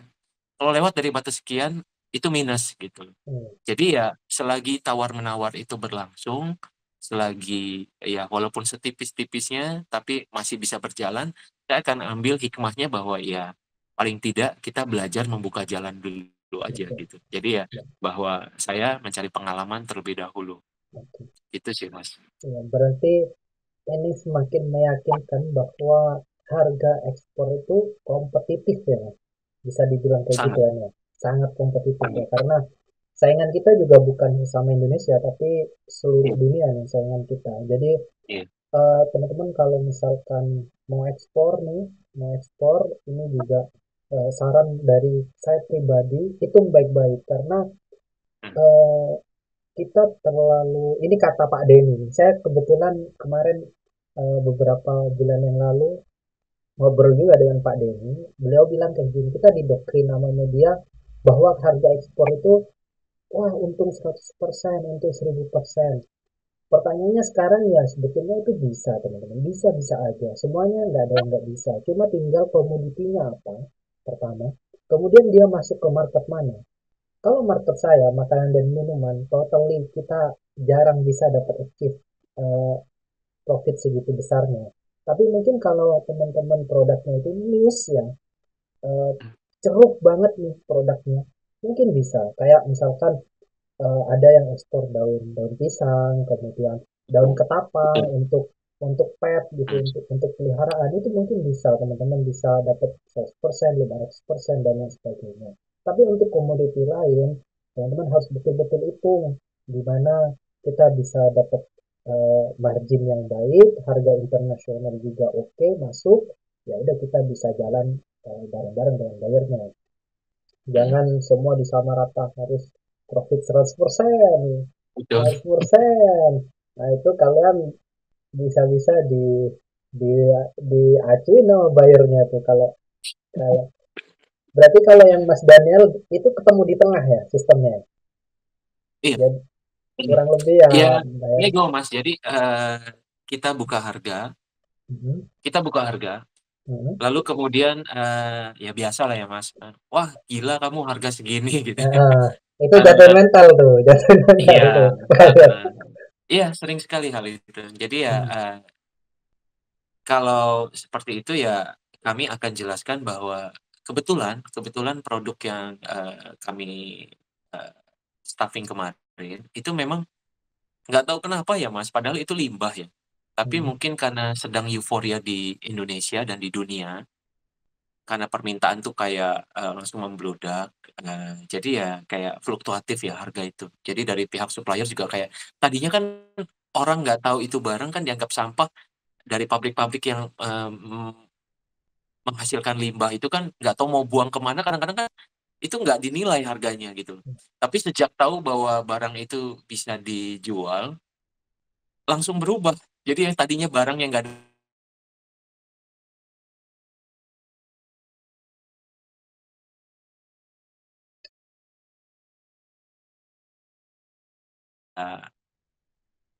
Kalau lewat dari batas sekian itu minus gitu. Iya, Jadi ya selagi tawar-menawar itu berlangsung, selagi ya walaupun setipis-tipisnya tapi masih bisa berjalan, saya akan ambil hikmahnya bahwa ya paling tidak kita belajar membuka jalan dulu aja betul. gitu. Jadi ya Ya, bahwa saya mencari pengalaman terlebih dahulu. oke. Itu sih Mas. Ya, berarti ini semakin meyakinkan bahwa harga ekspor itu kompetitif ya, Mas. Bisa dibilang kayak gitu Sangat, kan ya. Sangat kompetitif ya, sangat. karena saingan kita juga bukan sesama Indonesia, tapi seluruh Iya, dunia nih saingan kita. Jadi iya. teman-teman kalau misalkan mau ekspor nih, mau ekspor ini juga saran dari saya pribadi hitung baik-baik karena Hmm, eh, kita terlalu ini kata Pak Denny. Saya kebetulan kemarin beberapa bulan yang lalu ngobrol juga dengan Pak Denny. Beliau bilang kayak gini, kita didoktrin nama media bahwa harga ekspor itu wah untung 100%, untung 1000%. Pertanyaannya sekarang ya sebetulnya itu bisa teman-teman, bisa-bisa aja. Semuanya nggak ada yang nggak bisa. Cuma tinggal komoditinya apa, pertama. Kemudian dia masuk ke market mana. Kalau market saya, makanan dan minuman, totally kita jarang bisa dapat achieve eh, profit segitu besarnya. Tapi mungkin kalau teman-teman produknya itu niche ya, eh, hmm, ceruk banget nih produknya, mungkin bisa. Kayak misalkan ada yang ekspor daun daun pisang, kemudian daun betul, ketapang betul. untuk pet gitu, Hmm, untuk peliharaan itu mungkin bisa teman-teman bisa dapat 100%, 500% dan lain sebagainya. Tapi untuk komoditi lain, teman-teman harus betul-betul hitung di mana kita bisa dapat margin yang baik, harga internasional juga oke masuk, ya udah kita bisa jalan bareng-bareng dengan bayarnya. hmm, Jangan semua disamaratakan harus profit 100%, betul. 100%. Nah, itu kalian bisa-bisa di di diacuin sama bayarnya tuh kalau kalau berarti kalau yang Mas Daniel itu ketemu di tengah ya sistemnya. Iya, Jadi kurang lebih ya ya bayar. nego Mas. Jadi kita buka harga, Mhm, kita buka harga, mhm. lalu kemudian ya biasa lah ya Mas. Wah gila kamu harga segini gitu. Heeh, itu jatuhin Eh, mental tuh, jatuhin mental iya, tuh. eh, iya sering sekali hal itu. Jadi ya Mhm, kalau seperti itu ya kami akan jelaskan bahwa kebetulan kebetulan produk yang kami eh, staffing kemarin itu memang nggak tahu kenapa ya Mas, padahal itu limbah ya. Tapi mhm, mungkin karena sedang euforia di Indonesia dan di dunia, karena permintaan tuh kayak langsung membludak. Jadi ya kayak fluktuatif ya harga itu. Jadi dari pihak supplier juga kayak tadinya kan orang nggak tahu itu barang kan dianggap sampah dari pabrik-pabrik yang menghasilkan limbah itu kan nggak tahu mau buang kemana kadang-kadang kan itu nggak dinilai harganya gitu. Tapi sejak tahu bahwa barang itu bisa dijual, langsung berubah. Jadi yang tadinya barang yang nggak ada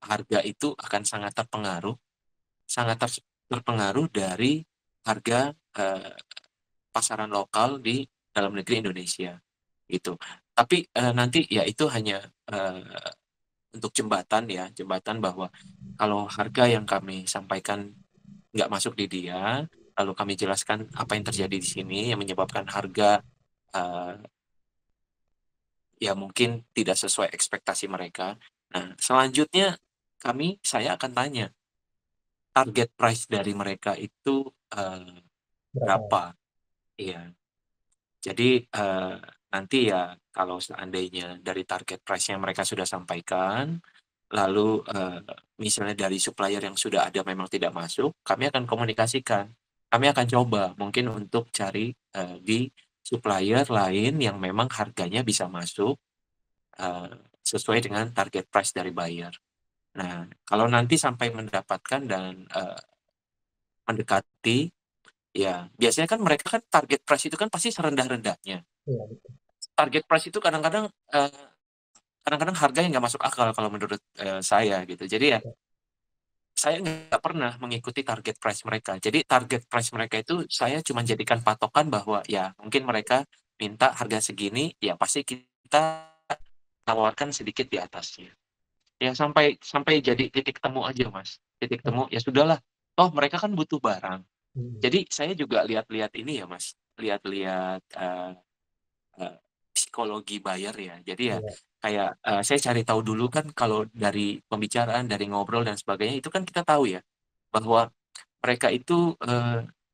harga itu akan sangat terpengaruh dari harga pasaran lokal di dalam negeri Indonesia gitu. Tapi nanti ya itu hanya untuk jembatan ya, jembatan bahwa kalau harga yang kami sampaikan nggak masuk di dia, lalu kami jelaskan apa yang terjadi di sini yang menyebabkan harga eh, ya mungkin tidak sesuai ekspektasi mereka. Nah, selanjutnya saya akan tanya target price dari mereka itu eh, berapa? berapa? Iya. Jadi nanti ya kalau seandainya dari target price yang mereka sudah sampaikan, lalu misalnya dari supplier yang sudah ada memang tidak masuk, kami akan komunikasikan. Kami akan coba mungkin untuk cari di supplier lain yang memang harganya bisa masuk eh, sesuai dengan target price dari buyer. Nah, kalau nanti sampai mendapatkan dan mendekati, ya biasanya kan mereka kan target price itu kan pasti serendah-rendahnya. Iya, betul. Target price itu kadang-kadang kadang-kadang harga yang nggak masuk akal kalau menurut saya gitu. Jadi ya saya nggak pernah mengikuti target price mereka. Jadi target price mereka itu saya cuma jadikan patokan bahwa ya mungkin mereka minta harga segini, ya pasti kita tawarkan sedikit di atasnya. Ya sampai sampai jadi titik temu aja Mas. Titik Oh, temu ya sudahlah. Toh mereka kan butuh barang. mhm, Jadi saya juga lihat-lihat ini ya Mas. Lihat-lihat eh, psikologi buyer ya. Jadi ya iya, kayak saya cari tahu dulu kan kalau dari pembicaraan, dari ngobrol dan sebagainya itu kan kita tahu ya bahwa mereka itu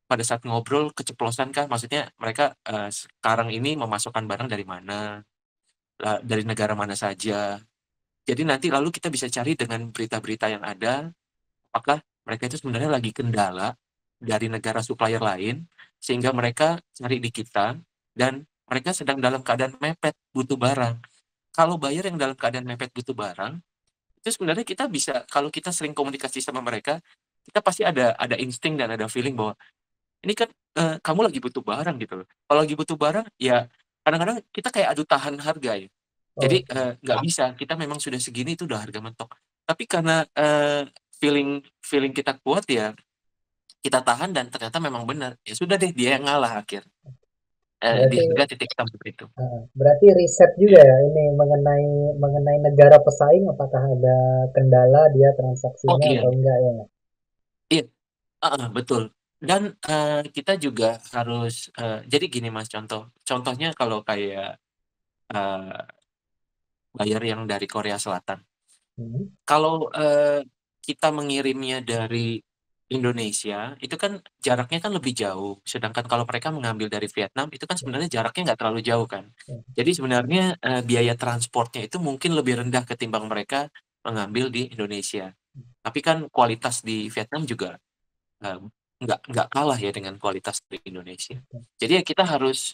pada saat ngobrol keceplosan kah? Maksudnya mereka sekarang ini memasukkan barang dari mana, dari negara mana saja. Jadi nanti lalu kita bisa cari dengan berita-berita yang ada, apakah mereka itu sebenarnya lagi kendala dari negara supplier lain, sehingga mereka cari di kita, dan mereka sedang dalam keadaan mepet, butuh barang. Kalau buyer yang dalam keadaan mepet butuh barang, itu sebenarnya kita bisa, kalau kita sering komunikasi sama mereka, kita pasti ada insting dan ada feeling bahwa ini kan kamu lagi butuh barang gitu loh. Kalau lagi butuh barang, ya kadang-kadang kita kayak adu tahan harga ya. Jadi oke, nggak bisa, kita memang sudah segini itu udah harga mentok. Tapi karena feeling feeling kita kuat ya, kita tahan dan ternyata memang benar. Ya sudah deh, dia yang ngalah akhir. Di berarti harga titik temu itu. berarti riset juga Ya. ya ini mengenai mengenai negara pesaing apakah ada kendala dia Oh transaksinya iya, atau enggak ya? iya, betul. Dan kita juga harus, jadi gini Mas, contohnya kalau kayak eh, buyer yang dari Korea Selatan. Mhm, Kalau kita mengirimnya dari Indonesia, itu kan jaraknya kan lebih jauh. Sedangkan kalau mereka mengambil dari Vietnam, itu kan ya, sebenarnya jaraknya nggak terlalu jauh kan. ya, Jadi sebenarnya biaya transportnya itu mungkin lebih rendah ketimbang mereka mengambil di Indonesia. Tapi kan kualitas di Vietnam juga eh, nggak kalah ya dengan kualitas di Indonesia. oke, Jadi ya kita harus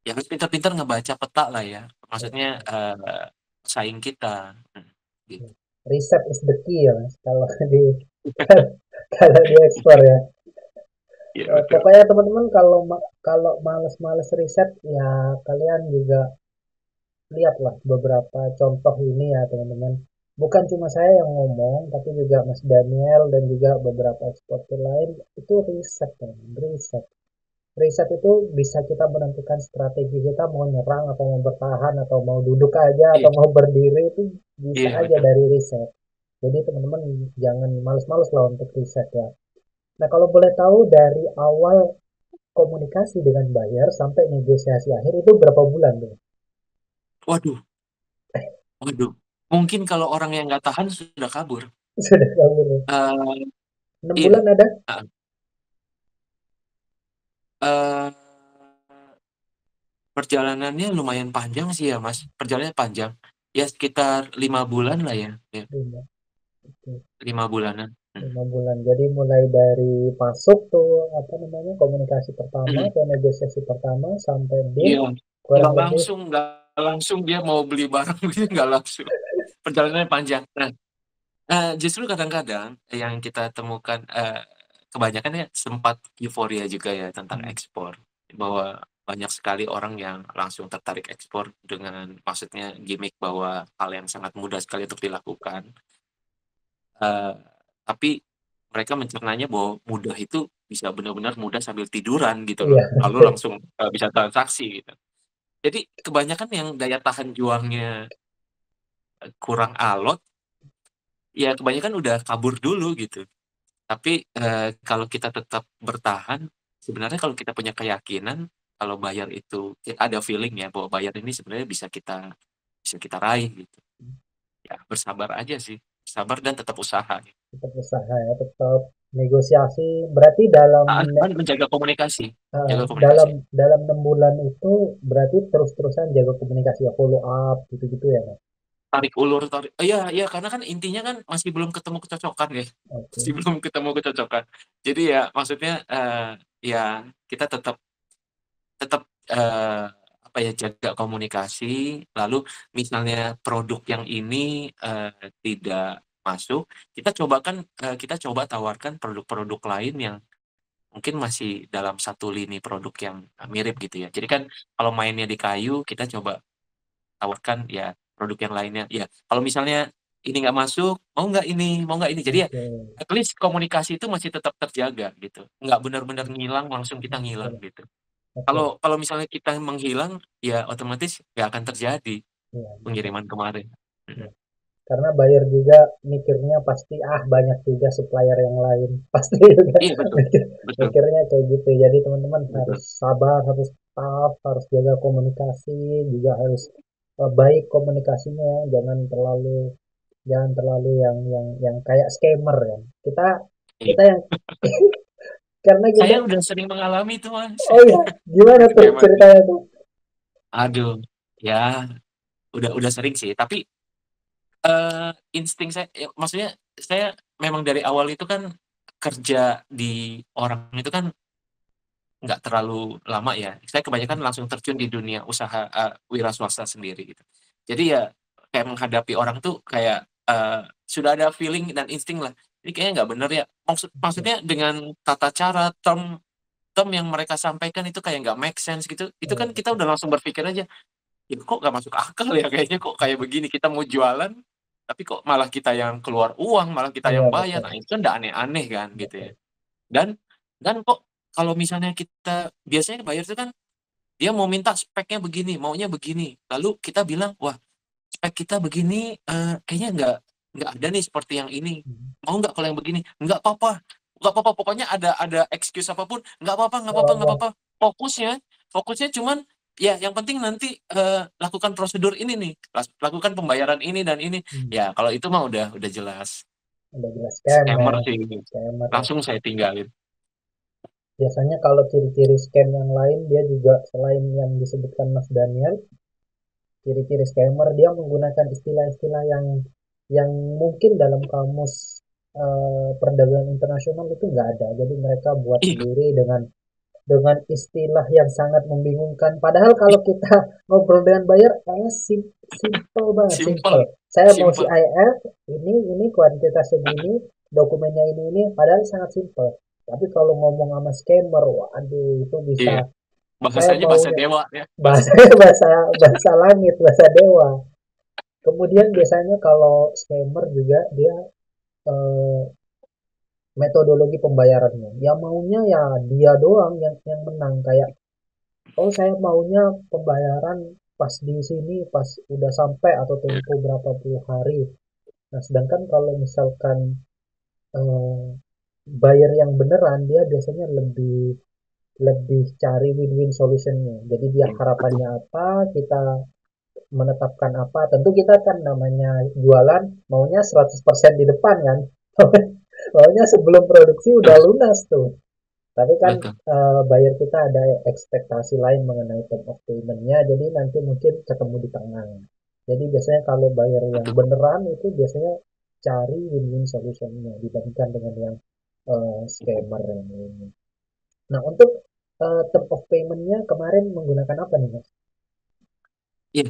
pintar-pintar ngebaca peta lah ya. Maksudnya oke, saing kita. Hmm, ya. gitu. Riset is the key ya Mas kalau di kalau diekspor ya. Iya betul. Pokoknya teman-teman kalau males-males riset ya kalian juga lihatlah beberapa contoh ini ya teman-teman. Bukan cuma saya yang ngomong, tapi juga Mas Daniel dan juga beberapa eksportir lain itu riset, teman. Riset. Riset itu bisa kita menentukan strategi kita mau nyerang atau mau bertahan atau mau duduk aja Iya, atau mau berdiri itu bisa iya aja betul. dari riset. Jadi teman-teman jangan males-males lah untuk riset ya. Nah kalau boleh tahu dari awal komunikasi dengan buyer sampai negosiasi akhir itu berapa bulan tuh? Waduh, waduh. Mungkin kalau orang yang nggak tahan sudah kabur. Sudah kamu nih. Eh 6 iya. bulan ada? Ah, eh, perjalanannya lumayan panjang sih ya, Mas. Perjalanannya panjang. Ya sekitar 5 bulan lah ya. Ya, 5. Oke. 5 bulanan. 5 bulan. Jadi mulai dari masuk tuh apa namanya komunikasi pertama Mm. ke negosiasi pertama sampai deal Iya, kurang lebih nggak langsung dia mau beli barang gitu, nggak langsung. Perjalanannya panjang. Nah, justru kadang-kadang yang kita temukan kebanyakan ya sempat euforia juga ya tentang hmm, ekspor, bahwa banyak sekali orang yang langsung tertarik ekspor dengan maksudnya gimmick bahwa hal yang sangat mudah sekali untuk dilakukan. Eh, tapi mereka mencernanya bahwa mudah itu bisa benar-benar mudah sambil tiduran gitu loh, iya. lalu langsung bisa transaksi gitu. Jadi kebanyakan yang daya tahan juangnya kurang alot, ya kebanyakan udah kabur dulu gitu. Tapi kalau kita tetap bertahan, sebenarnya kalau kita punya keyakinan, kalau bayar itu ada feeling ya bahwa bayar ini sebenarnya bisa kita raih gitu. Ya bersabar aja sih, sabar dan tetap usaha. Tetap usaha ya, tetap negosiasi. Berarti dalam Dan menjaga komunikasi, eh, jaga dalam komunikasi. dalam 6 bulan itu berarti terus-terusan jaga komunikasi ya, follow up gitu-gitu ya, Mas? Tarik ulur, tarik. Iya, iya, karena kan intinya kan masih belum ketemu kecocokan ya, Oke. masih belum ketemu kecocokan. Jadi ya maksudnya ya kita tetap tetap apa ya jaga komunikasi. Lalu misalnya produk yang ini tidak masuk, kita coba tawarkan produk-produk lain yang mungkin masih dalam satu lini produk yang mirip gitu ya. Jadi kan kalau mainnya di kayu, kita coba tawarkan ya produk yang lainnya. Ya kalau misalnya ini nggak masuk, mau nggak ini. Jadi ya Oke. at least komunikasi itu masih tetap terjaga gitu. Nggak benar-benar ngilang langsung kita Oke. ngilang gitu. Oke. Kalau kalau misalnya kita menghilang, ya otomatis nggak akan terjadi Iya, betul. pengiriman kemarin. Iya. Mm. Karena buyer juga mikirnya pasti banyak juga supplier yang lain. Pasti juga Iya betul, mikir, betul, mikirnya kayak gitu. Jadi teman-teman harus betul. sabar, harus tough, harus jaga komunikasi, juga harus baik komunikasinya, jangan terlalu yang kayak scammer kan. Kita Iya. kita yang karena kita Saya udah sering mengalami itu mas. oh ya, gimana tuh Skema itu. ceritanya tuh? Aduh, ya udah sering sih. Tapi insting saya, ya, maksudnya saya memang dari awal itu kan kerja di orang itu kan nggak terlalu lama ya. Saya kebanyakan langsung terjun di dunia usaha wira swasta sendiri gitu. Jadi ya kayak menghadapi orang tuh kayak sudah ada feeling dan insting lah. Ini kayaknya nggak bener ya. Oke. Maksudnya dengan tata cara term term yang mereka sampaikan itu kayak nggak make sense gitu. Itu Iya, kan kita betul. udah langsung berpikir aja, ya kok nggak masuk akal ya kayaknya kok kayak begini kita mau jualan, tapi kok malah kita yang keluar uang, malah kita Iya, yang bayar. betul. Nah itu kan udah aneh-aneh kan gitu ya. Betul. Dan dan kok kalau misalnya kita biasanya bayar itu kan dia mau minta speknya begini, maunya begini. Lalu kita bilang, wah spek kita begini, kayaknya nggak ada nih seperti yang ini. Hmm. Mau nggak kalau yang begini? Nggak apa-apa. Pokoknya ada excuse apapun, Nggak apa-apa. nggak apa-apa. Fokusnya, fokusnya cuman ya yang penting nanti lakukan prosedur ini nih, lakukan pembayaran ini dan ini. Hmm. Ya kalau itu mah udah jelas Udah jelas scam ya, scammer sih, scammer ya. langsung saya tinggalin. Biasanya kalau ciri-ciri scam yang lain dia juga selain yang disebutkan Mas Daniel, ciri-ciri scammer dia menggunakan istilah-istilah yang mungkin dalam kamus perdagangan internasional itu nggak ada. Jadi mereka buat Iya, sendiri dengan istilah yang sangat membingungkan. Padahal kalau kita ngobrol dengan buyer, simple banget, simple. simple, Saya mau simple. CIF, ini kuantitas segini, dokumennya ini padahal sangat simpel. Tapi kalau ngomong sama scammer, waduh itu bisa, Iya, saya bahasanya bahasa maunya dewa ya, bahasa bahasa bahasa langit, bahasa dewa. Kemudian biasanya kalau scammer juga dia eh, metodologi pembayarannya. Ya maunya ya dia doang yang menang, kayak oh saya maunya pembayaran pas di sini pas udah sampai atau tempo berapa puluh hari. Nah, sedangkan kalau misalkan eh, buyer yang beneran dia biasanya lebih lebih cari win-win solutionnya. Jadi dia betul. harapannya apa, kita menetapkan apa. Tentu kita kan namanya jualan maunya 100% di depan kan. Maunya sebelum produksi udah Betul, lunas tuh. Tapi kan betul, buyer kita ada ekspektasi lain mengenai term of payment-nya, jadi nanti mungkin ketemu di tengah. Jadi biasanya kalau buyer yang betul. beneran itu biasanya cari win-win solution-nya dibandingkan dengan yang scammer yang ini. Nah, untuk term of payment-nya kemarin menggunakan apa nih, Mas? Iya,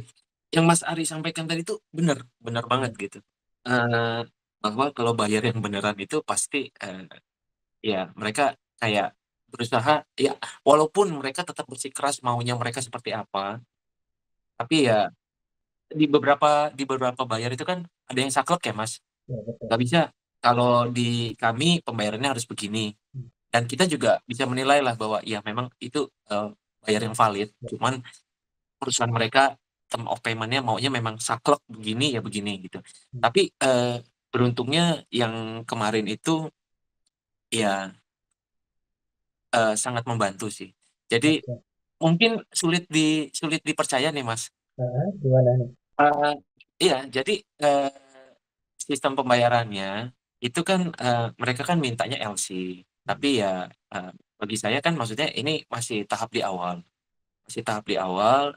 yang Mas Ari sampaikan tadi itu benar, benar banget Ya, gitu. Eh, bahwa kalau bayar yang beneran itu pasti ya mereka kayak berusaha ya walaupun mereka tetap bersikeras maunya mereka seperti apa, tapi ya di beberapa bayar itu kan ada yang saklek ya Mas. ya betul. Nggak bisa kalau di kami pembayarannya harus begini. Hmm, Dan kita juga bisa menilai lah bahwa ya memang itu bayar yang valid. ya, Cuman perusahaan mereka term of payment-nya maunya memang saklek begini ya begini gitu. hmm, Tapi beruntungnya yang kemarin itu ya sangat membantu sih. Jadi oke. mungkin sulit dipercaya nih Mas. Gimana nih? Eh, iya, jadi sistem pembayarannya itu kan mereka kan mintanya LC, tapi ya eh, bagi saya kan maksudnya ini masih tahap di awal, masih tahap di awal.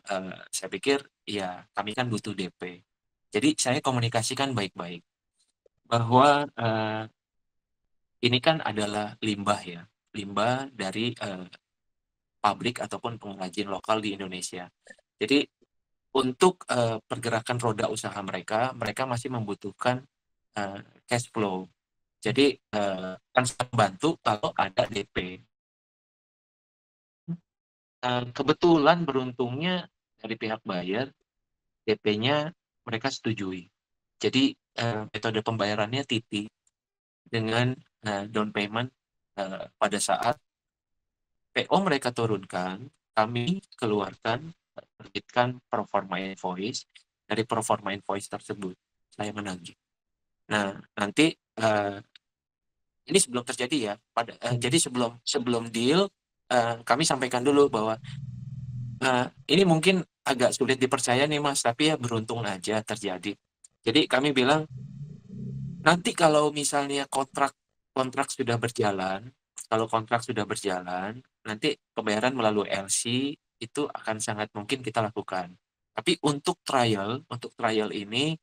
Saya pikir ya kami kan butuh DP, jadi saya komunikasikan baik-baik bahwa ini kan adalah limbah ya, limbah dari pabrik ataupun pengrajin lokal di Indonesia. Jadi untuk pergerakan roda usaha mereka, mereka masih membutuhkan eh, cash flow. Jadi kan sangat membantu kalau ada DP. Kebetulan beruntungnya dari pihak buyer, DP-nya mereka setujui. Jadi metode pembayarannya TITI dengan down payment pada saat PO mereka turunkan, kami keluarkan, terbitkan performa invoice. Dari performa invoice tersebut, saya menagih. Nah, nanti eh, ini sebelum terjadi ya. Jadi Hmm, sebelum sebelum deal, kami sampaikan dulu bahwa ini mungkin agak sulit dipercaya nih Mas, tapi ya beruntung aja terjadi. Jadi kami bilang nanti kalau misalnya kontrak kontrak sudah berjalan, kalau kontrak sudah berjalan, nanti pembayaran melalui LC itu akan sangat mungkin kita lakukan. Tapi untuk trial ini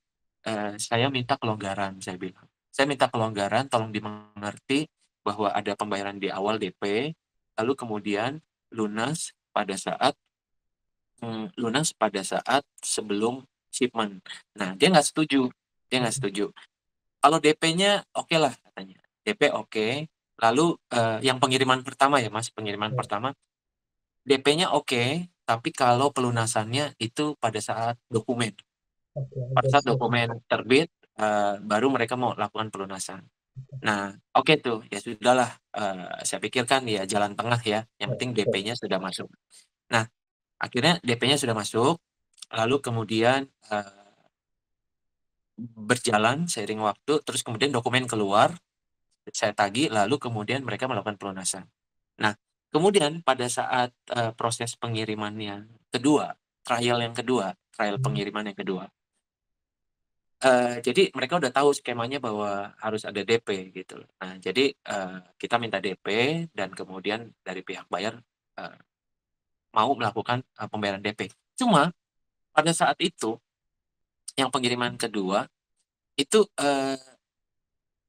saya minta kelonggaran, saya bilang. Saya minta kelonggaran, tolong dimengerti bahwa ada pembayaran di awal DP, lalu kemudian lunas pada saat sebelum shipment. Nah, dia nggak setuju. Dia nggak hmm, setuju. Kalau DP-nya oke lah katanya. DP oke. Lalu yang pengiriman pertama ya Mas, pengiriman ya, pertama DP-nya oke, tapi kalau pelunasannya itu pada saat dokumen. oke, Pada udah saat siap nih. dokumen terbit, baru mereka mau lakukan pelunasan. Nah, oke tuh, ya sudahlah. Saya pikirkan ya jalan tengah ya. Yang Ya, penting betul. DP-nya sudah masuk. Nah, akhirnya DP-nya sudah masuk, lalu kemudian berjalan seiring waktu, terus kemudian dokumen keluar, saya tagih, lalu kemudian mereka melakukan pelunasan. Nah, kemudian pada saat proses pengirimannya kedua, trial Hmm, pengiriman yang kedua, jadi mereka udah tahu skemanya bahwa harus ada DP gitu loh. Nah, jadi kita minta DP dan kemudian dari pihak bayar eh, mau melakukan pembayaran DP. Cuma pada saat itu yang pengiriman kedua itu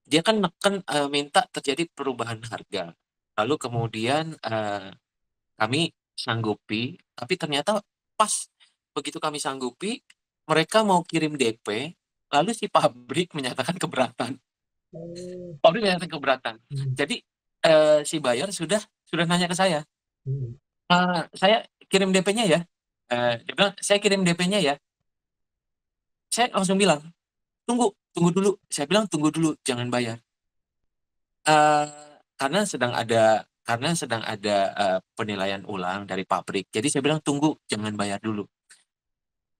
dia kan neken minta terjadi perubahan harga. Lalu kemudian kami sanggupi, tapi ternyata pas begitu kami sanggupi, mereka mau kirim DP, lalu si pabrik menyatakan keberatan. Oh, Pabrik yang keberatan. hmm, Jadi si buyer sudah nanya ke saya, hmm, saya kirim DP-nya ya. Dia bilang saya kirim DP-nya ya. Saya langsung bilang tunggu, tunggu dulu. Saya bilang tunggu dulu, jangan bayar. Eh, karena sedang ada penilaian ulang dari pabrik. Jadi saya bilang tunggu, jangan bayar dulu.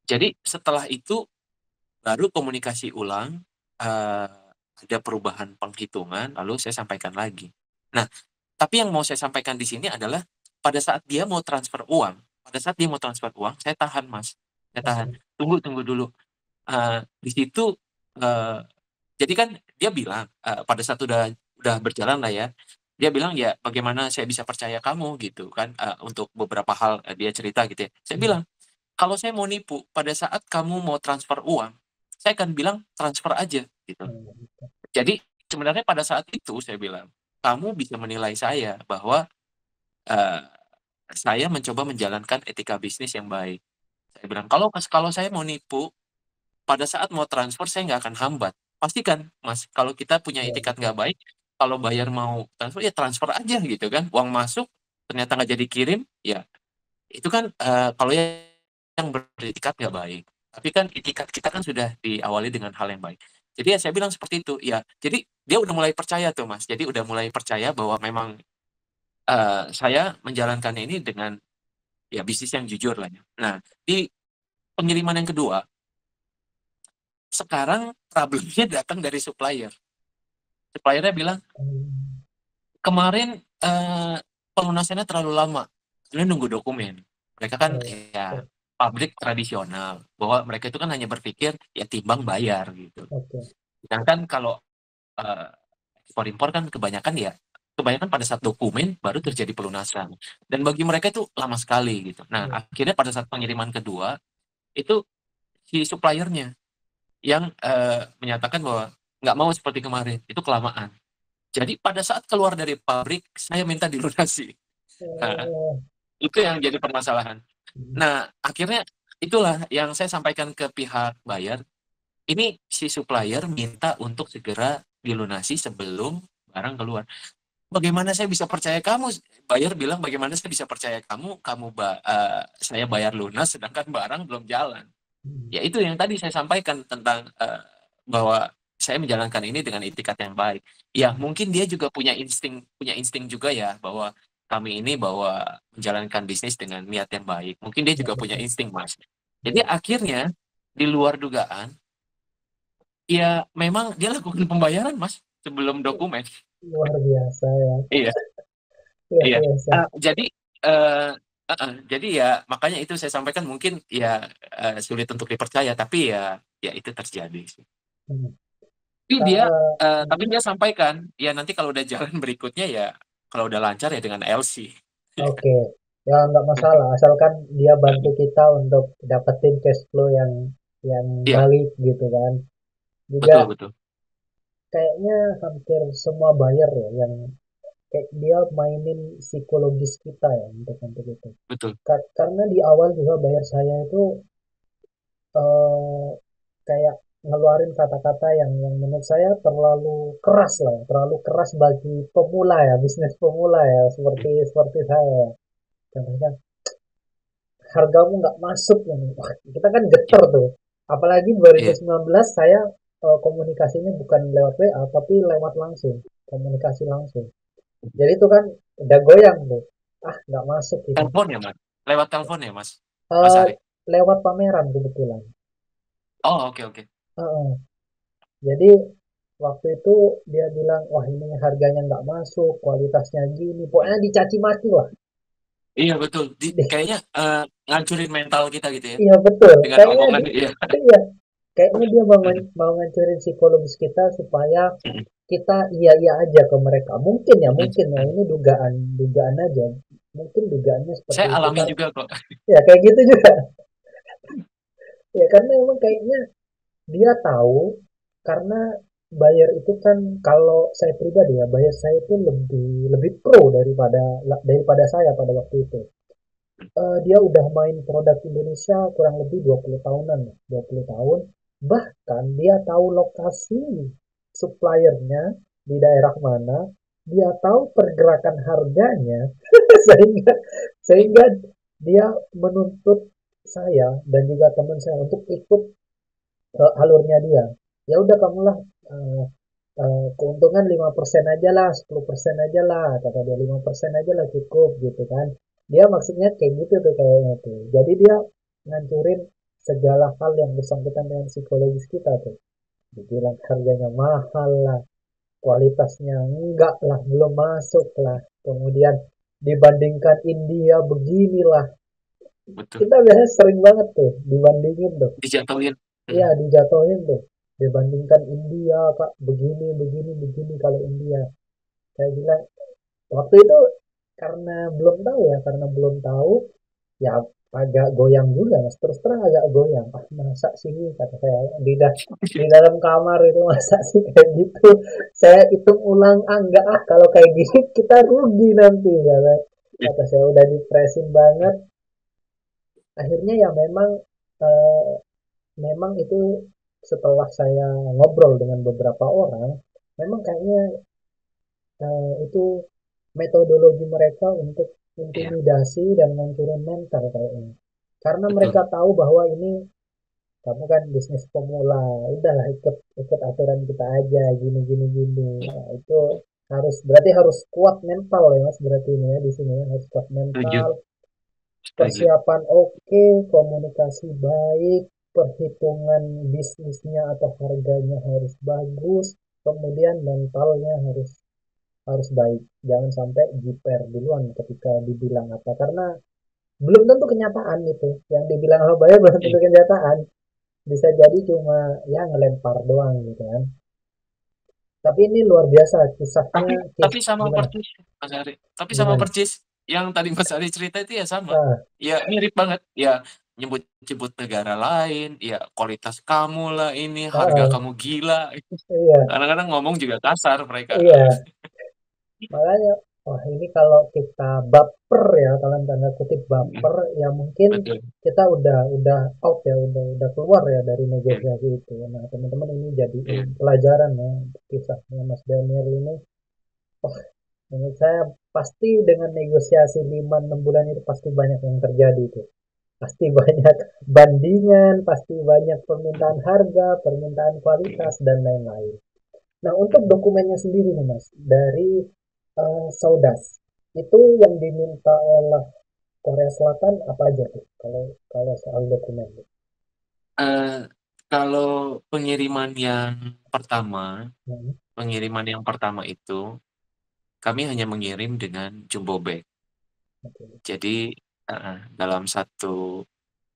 Jadi setelah itu baru komunikasi ulang, ada perubahan penghitungan, lalu saya sampaikan lagi. Nah, tapi yang mau saya sampaikan di sini adalah pada saat dia mau transfer uang, saya tahan, Mas. Saya tahan. oke, Tunggu, tunggu dulu. Di situ eh, jadi kan dia bilang pada saat udah berjalan lah ya, dia bilang ya bagaimana saya bisa percaya kamu gitu kan, untuk beberapa hal dia cerita gitu ya. Saya hmm, bilang kalau saya mau nipu pada saat kamu mau transfer uang, saya akan bilang transfer aja gitu. hmm, Jadi sebenarnya pada saat itu saya bilang kamu bisa menilai saya bahwa eh, saya mencoba menjalankan etika bisnis yang baik. Saya bilang kalau saya mau nipu pada saat mau transfer saya nggak akan hambat. Pastikan, Mas, kalau kita punya ya etikat betul, nggak baik, kalau bayar mau transfer ya transfer aja gitu kan. Uang masuk, ternyata nggak jadi kirim, ya itu kan kalau yang beretikat nggak baik. Tapi kan etikat kita kan sudah diawali dengan hal yang baik. Jadi ya saya bilang seperti itu, ya. Jadi dia udah mulai percaya tuh, Mas. Jadi udah mulai percaya bahwa memang saya menjalankan ini dengan ya bisnis yang jujur lah ya. Nah, di pengiriman yang kedua, sekarang problemnya datang dari supplier. Suppliernya bilang, hmm, kemarin pelunasannya terlalu lama. Ini nunggu dokumen. Mereka kan oh, ya oke, pabrik tradisional. Bahwa mereka itu kan hanya berpikir ya timbang bayar gitu. oke, Sedangkan kalau eh, ekspor-impor kan kebanyakan pada saat dokumen baru terjadi pelunasan. Dan bagi mereka itu lama sekali gitu. Nah, iya, akhirnya pada saat pengiriman kedua, itu si suppliernya yang menyatakan bahwa nggak mau seperti kemarin. Itu kelamaan. Jadi pada saat keluar dari pabrik, saya minta dilunasi. Nah, oh, itu yang jadi permasalahan. hmm, Nah, akhirnya itulah yang saya sampaikan ke pihak buyer. Ini si supplier minta untuk segera dilunasi sebelum barang keluar. Bagaimana saya bisa percaya kamu? Buyer bilang, bagaimana saya bisa percaya kamu? Saya bayar lunas sedangkan barang belum jalan. hmm, Ya itu yang tadi saya sampaikan tentang bahwa saya menjalankan ini dengan itikat yang baik. Ya hmm, mungkin dia juga punya insting juga ya bahwa kami ini bahwa menjalankan bisnis dengan niat yang baik. Mungkin dia ya juga punya betul, insting, Mas. Jadi iya, akhirnya di luar dugaan, ya memang dia lakukan pembayaran, Mas, sebelum dokumen. luar biasa ya, Iya, luar iya. biasa. Jadi eh, jadi ya makanya itu saya sampaikan mungkin ya sulit untuk dipercaya, tapi ya itu terjadi sih. Hmm. Tapi dia Eh, tapi dia sampaikan, ya nanti kalau udah jalan berikutnya ya kalau udah lancar ya dengan LC. oke, ya nggak masalah, asalkan dia bantu kita untuk dapetin cash flow yang Iya, balik gitu kan. Juga betul betul. kayaknya hampir semua buyer ya yang kayak dia mainin psikologis kita ya untuk itu. Betul. Karena di awal juga buyer saya itu eh, kayak ngeluarin kata-kata yang menurut saya terlalu keras lah, ya, terlalu keras bagi pemula ya, bisnis pemula ya, seperti seperti saya. Contohnya hargamu nggak masuk ini. Wah, kita kan Iya, geter tuh. Apalagi iya. 2019 saya komunikasinya bukan lewat WA tapi lewat langsung, komunikasi langsung. Jadi itu kan udah goyang tuh. Ah, nggak masuk gitu. Telepon ya, Mas. Lewat telepon ya, Mas Eh, Ari. lewat pameran kebetulan. Oh, oke oke. Heeh. Jadi waktu itu dia bilang, wah ini harganya nggak masuk, kualitasnya gini. Pokoknya dicaci maki lah. Iya betul. Kayaknya ngancurin mental kita gitu ya Iya betul. dengan Kayaknya omongan iya. iya, kayaknya dia mau ngancurin psikologis kita supaya kita iya iya aja ke mereka. Mungkin ya ini dugaan dugaan aja. Mungkin dugaannya seperti Saya itu alami kan. juga kok. Ya kayak gitu juga. Ya karena emang kayaknya dia tahu karena buyer itu kan kalau saya pribadi ya, buyer saya itu lebih lebih pro daripada saya pada waktu itu. Dia udah main produk Indonesia kurang lebih 20 tahunan, ya, 20 tahun. Bahkan dia tahu lokasi suppliernya di daerah mana, dia tahu pergerakan harganya, sehingga sehingga dia menuntut saya dan juga teman saya untuk ikut alurnya dia. Ya udah kamulah eh, keuntungan 5% aja lah, 10% aja lah, kata dia 5% aja lah cukup gitu kan. Dia maksudnya kayak gitu tuh kayaknya tuh. Jadi dia ngancurin segala hal yang bersangkutan dengan psikologis kita tuh. Dibilang harganya mahal lah, kualitasnya enggak lah, belum masuk lah. Kemudian dibandingkan India beginilah. betul. Kita biasanya sering banget tuh dibandingin tuh. Dijatuhin. Iya, Mm, dijatuhin tuh. Dibandingkan India, Kak, begini, begini, begini kalau India. Saya bilang, waktu itu karena belum tahu ya, karena belum tahu, ya agak goyang juga, Mas. Terus terang agak goyang. Ah, masa sih, kata saya, di dalam kamar itu masa sih kayak gitu. Saya hitung ulang, ah enggak ah, kalau kayak gini kita rugi nanti, kata saya udah depresin banget. Akhirnya ya memang eh, memang itu setelah saya ngobrol dengan beberapa orang, memang kayaknya itu metodologi mereka untuk Iya, intimidasi dan ngancurin mental kayaknya. Karena mereka betul. tahu bahwa ini kamu kan bisnis pemula, udahlah ikut ikut aturan kita aja gini gini gini. Ya, Nah, itu harus berarti harus kuat mental ya Mas berarti ini ya di sini ya harus kuat setuju, mental, setuju. persiapan oke, komunikasi baik, perhitungan bisnisnya atau harganya harus bagus, kemudian mentalnya harus harus baik. Jangan sampai jiper duluan ketika dibilang apa. Karena belum tentu kenyataan itu. Yang dibilang sama buyer belum tentu Iya. kenyataan. Bisa jadi cuma ya ngelempar doang gitu kan. Tapi ini luar biasa kisahnya. Tapi sama Gimana? persis, Mas Ari. Tapi sama Gimana? persis yang tadi Mas Ari cerita itu ya sama. Ah, Ya mirip banget. Ya nyebut-nyebut negara lain, ya kualitas kamu lah ini, harga ah, kamu gila. iya, Kadang-kadang ngomong juga kasar mereka. iya. Makanya, wah ini kalau kita baper ya, dalam tanda kutip baper, ya mungkin Betul. kita udah out ya, udah keluar ya dari Ya, negosiasi itu. Nah, teman-teman ini jadiin ya, pelajaran ya, kisahnya Mas Daniel ini. Oh, menurut saya pasti dengan negosiasi 5-6 bulan itu pasti banyak yang terjadi itu. Pasti banyak bandingan, pasti banyak permintaan harga, permintaan kualitas, dan lain-lain. Nah, untuk dokumennya sendiri nih Mas, dari Saudas, itu yang diminta oleh Korea Selatan apa aja tuh? Kalau kalau soal dokumen. Eh, kalau pengiriman yang pertama, Hmm, pengiriman yang pertama itu kami hanya mengirim dengan jumbo bag. oke. Jadi dalam satu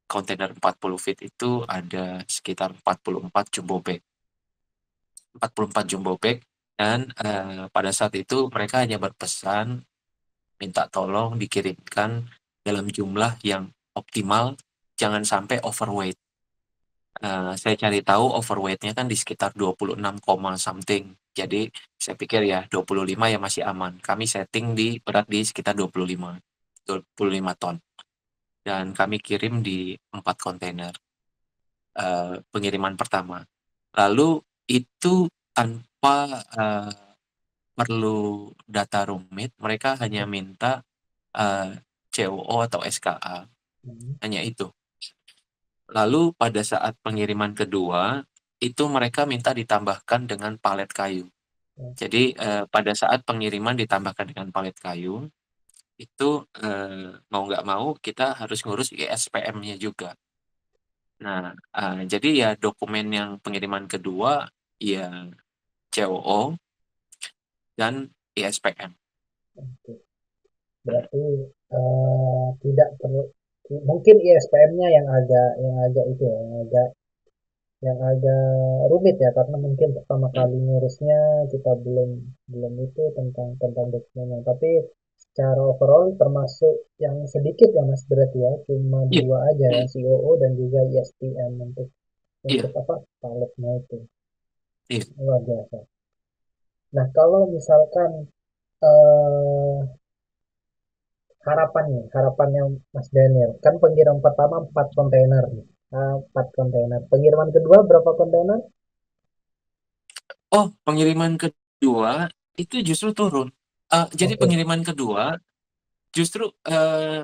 kontainer 40 feet itu ada sekitar 44 jumbo bag. 44 jumbo bag dan pada saat itu mereka hanya berpesan minta tolong dikirimkan dalam jumlah yang optimal, jangan sampai overweight. Saya cari tahu overweightnya kan di sekitar 26, something. Jadi saya pikir ya 25 ya masih aman. Kami setting di berat di sekitar 25 ton. Dan kami kirim di 4 kontainer pengiriman pertama. Lalu itu tanpa perlu data rumit, mereka hanya minta eh, COO atau SKA, Hmm, hanya itu. Lalu pada saat pengiriman kedua, itu mereka minta ditambahkan dengan palet kayu. Jadi oke. pada saat pengiriman ditambahkan dengan palet kayu, itu mau nggak mau kita harus ngurus ISPM-nya juga. Nah, jadi ya dokumen yang pengiriman kedua, ya COO dan ISPM. Oke. Berarti tidak perlu mungkin ISPM-nya yang agak itu ya, yang agak rumit ya karena mungkin pertama Hmm. kali ngurusnya kita belum belum itu tentang dokumennya. Tapi secara overall termasuk yang sedikit ya Mas berarti ya cuma Iya, dua aja ya hmm, COO dan juga ISPM untuk iya, apa paletnya itu iya. luar biasa. Nah kalau misalkan eh, harapannya Mas Daniel kan pengiriman pertama 4 kontainer nih. 4 kontainer pengiriman kedua berapa kontainer? Oh, pengiriman kedua itu justru turun. Jadi Oke. pengiriman kedua justru,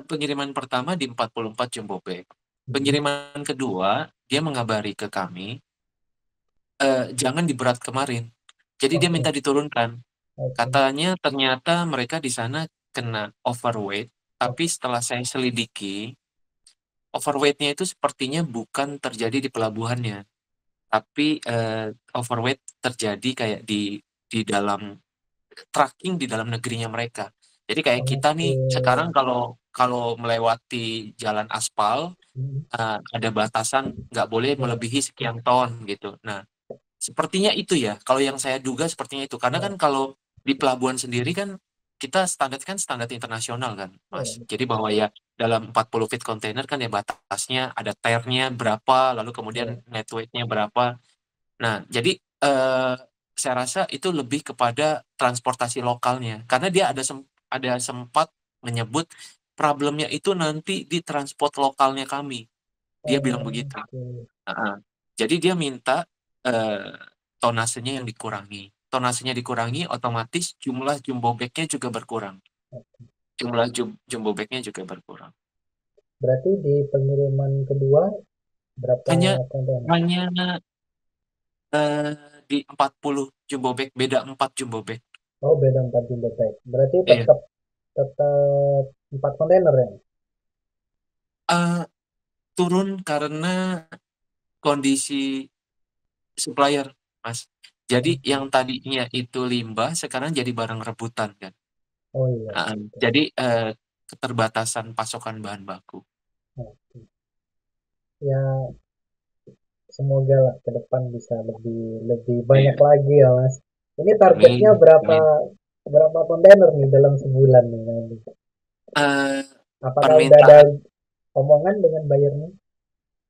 pengiriman pertama di 44 jumbo bag. Mhm. Pengiriman kedua, dia mengabari ke kami, jangan di berat kemarin. Jadi dia Oke. minta diturunkan. Oke. Katanya ternyata mereka di sana kena overweight, Oke. tapi setelah saya selidiki, overweight-nya itu sepertinya bukan terjadi di pelabuhannya, tapi, overweight terjadi kayak di dalam tracking di dalam negerinya mereka. Jadi kayak kita Oke. nih sekarang kalau kalau melewati jalan aspal, Mhm. ada batasan nggak boleh Ya. melebihi sekian ton gitu. Nah, sepertinya itu ya, kalau yang saya duga sepertinya itu. Karena kan Ya. kalau di pelabuhan sendiri kan kita standar kan standar internasional kan, Ya, Mas. Jadi betul. bahwa ya dalam 40 feet kontainer kan ya batasnya ada tire-nya berapa, lalu kemudian Ya. net weight-nya berapa. Nah, jadi, saya rasa itu lebih kepada transportasi lokalnya, karena dia ada sempat menyebut problemnya itu nanti di transport lokalnya kami, dia bilang begitu. Oke. Heeh. Jadi dia minta, eee, tonasenya yang dikurangi. Tonasenya dikurangi, otomatis jumlah jumbo bag-nya juga berkurang. Jumlah jumbo bag-nya juga berkurang. Berarti di pengiriman kedua berapa Hanya kontainer? hanya, di 40 jumbo bag, beda 4 jumbo bag. Oh, beda 4 jumbo bag. Berarti Iya. tetap tetap 4 kontainer ya? Eee, turun karena kondisi supplier, Mas. Jadi Oke. yang tadinya itu limbah, sekarang jadi barang rebutan kan. Oh iya, Heeh. betul. Jadi, keterbatasan pasokan bahan baku. Oke. Ya, semoga lah ke depan bisa lebih lebih banyak Iya. lagi ya, Mas. Ini targetnya Amin berapa amin. berapa kontainer nih dalam sebulan nih nanti? Eee, Apakah udah ada permintaan omongan dengan bayarnya?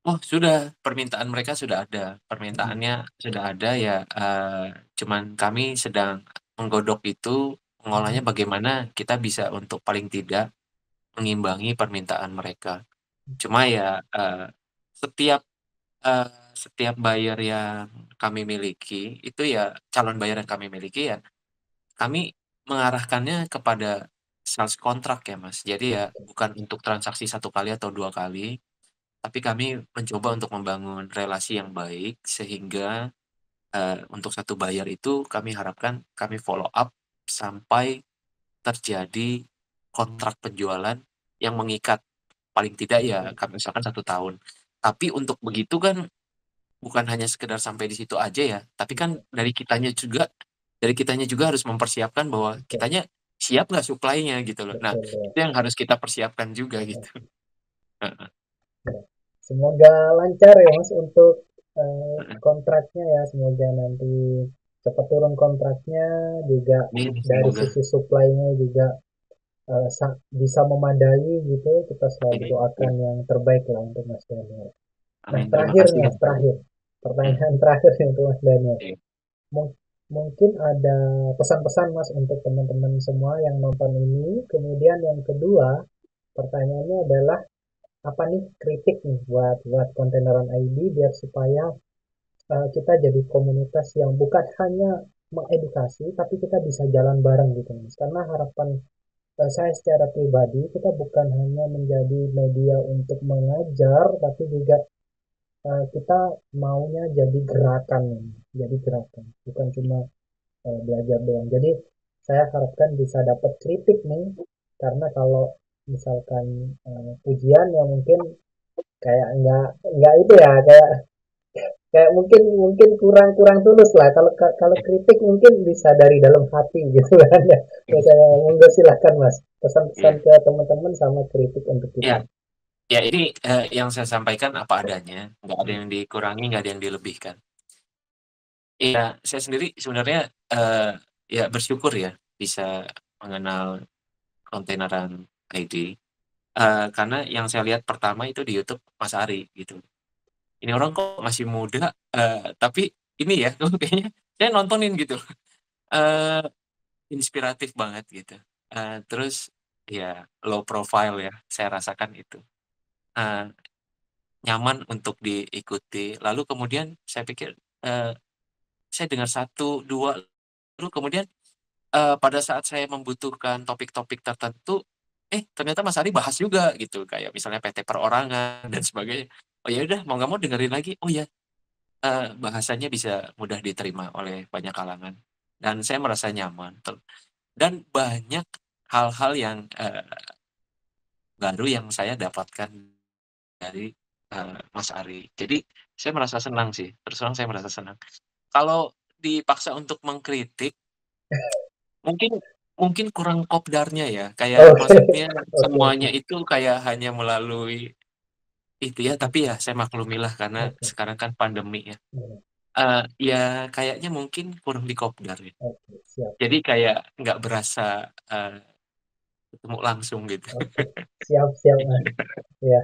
oh sudah, permintaan mereka sudah ada. Mhm. Permintaannya sudah ada ya, cuman kami sedang menggodok itu, mengolahnya Mhm. bagaimana kita bisa untuk paling tidak mengimbangi permintaan mereka. Cuma ya, setiap, setiap buyer yang kami miliki, itu ya calon buyer yang kami miliki ya, kami mengarahkannya kepada sales kontrak ya, Mas. Jadi ya bukan untuk transaksi satu kali atau 2 kali, tapi kami mencoba untuk membangun relasi yang baik sehingga, untuk satu buyer itu kami harapkan kami follow up sampai terjadi kontrak penjualan yang mengikat. Paling tidak ya Oke. kami usahakan 1 tahun. Tapi untuk begitu kan bukan hanya sekedar sampai di situ aja ya, tapi kan Iya, dari kitanya juga harus mempersiapkan bahwa betul. kitanya siap nggak supply-nya gitu loh. Nah, Betul ya. itu yang harus kita persiapkan juga gitu. Oke. Heeh Ya. Semoga lancar ya Mas untuk heeh. kontraknya ya. Semoga nanti cepat turun kontraknya juga Amin dari semoga. sisi supply-nya juga bisa memadai gitu. Kita selalu Iya iya. doakan yang terbaik lah untuk Mas Daniel. Nah, Amin, terima terakhir kasih nih ya. Mas, terakhir. Mhm, Pertanyaan terakhir nih untuk Mas Daniel. iya. Mungkin ada pesan-pesan Mas untuk teman-teman semua yang nonton ini. Kemudian yang kedua, pertanyaannya adalah apa nih kritik nih buat buat kontaineran ID biar supaya kita jadi komunitas yang bukan hanya mengedukasi tapi kita bisa jalan bareng gitu Mas. Karena harapan saya secara pribadi kita bukan hanya menjadi media untuk mengajar tapi juga kita maunya jadi gerakan, bukan cuma belajar doang. Jadi saya harapkan bisa dapat kritik nih, karena kalau misalkan pujian ya mungkin kayak nggak itu ya, kayak kayak mungkin mungkin kurang kurang tulus lah. Kalau kalau kritik mungkin bisa dari dalam hati gitu kan ya. Ya saya monggo silahkan Mas, pesan-pesan Iya ke teman-teman sama kritik untuk iya. kita. Ya ini, yang saya sampaikan apa adanya, nggak ada Hmm. yang dikurangi, nggak ada yang dilebihkan. Iya, saya sendiri sebenarnya, ya bersyukur ya bisa mengenal kontaineran ID, karena yang saya lihat pertama itu di YouTube Mas Ari gitu. Ini orang kok masih muda, tapi ini ya kok kayaknya saya nontonin gitu, eee, inspiratif banget gitu. Terus ya low profile ya, saya rasakan itu, eee, nyaman untuk diikuti. Lalu kemudian saya pikir, saya dengar 1, 2, lalu kemudian, pada saat saya membutuhkan topik-topik tertentu, ternyata Mas Ari bahas juga gitu, kayak misalnya PT Perorangan dan sebagainya. Oh ya udah mau nggak mau dengerin lagi, oh ya, bahasanya bisa mudah diterima oleh banyak kalangan dan saya merasa nyaman dan banyak hal-hal yang, baru yang saya dapatkan dari, Mas Ari. Jadi saya merasa senang sih, terus terang saya merasa senang. Kalau dipaksa untuk mengkritik, mungkin mungkin kurang kopdarnya ya, kayak Oke, maksudnya oke, oke, semuanya itu kayak hanya melalui itu ya, tapi ya saya maklumilah karena oke. sekarang kan pandemi ya. Hmm, Ya kayaknya mungkin kurang dikopdar ya. oke, siap. Jadi kayak nggak berasa, ketemu langsung gitu. Oke, siap, siap, Mas. Ya,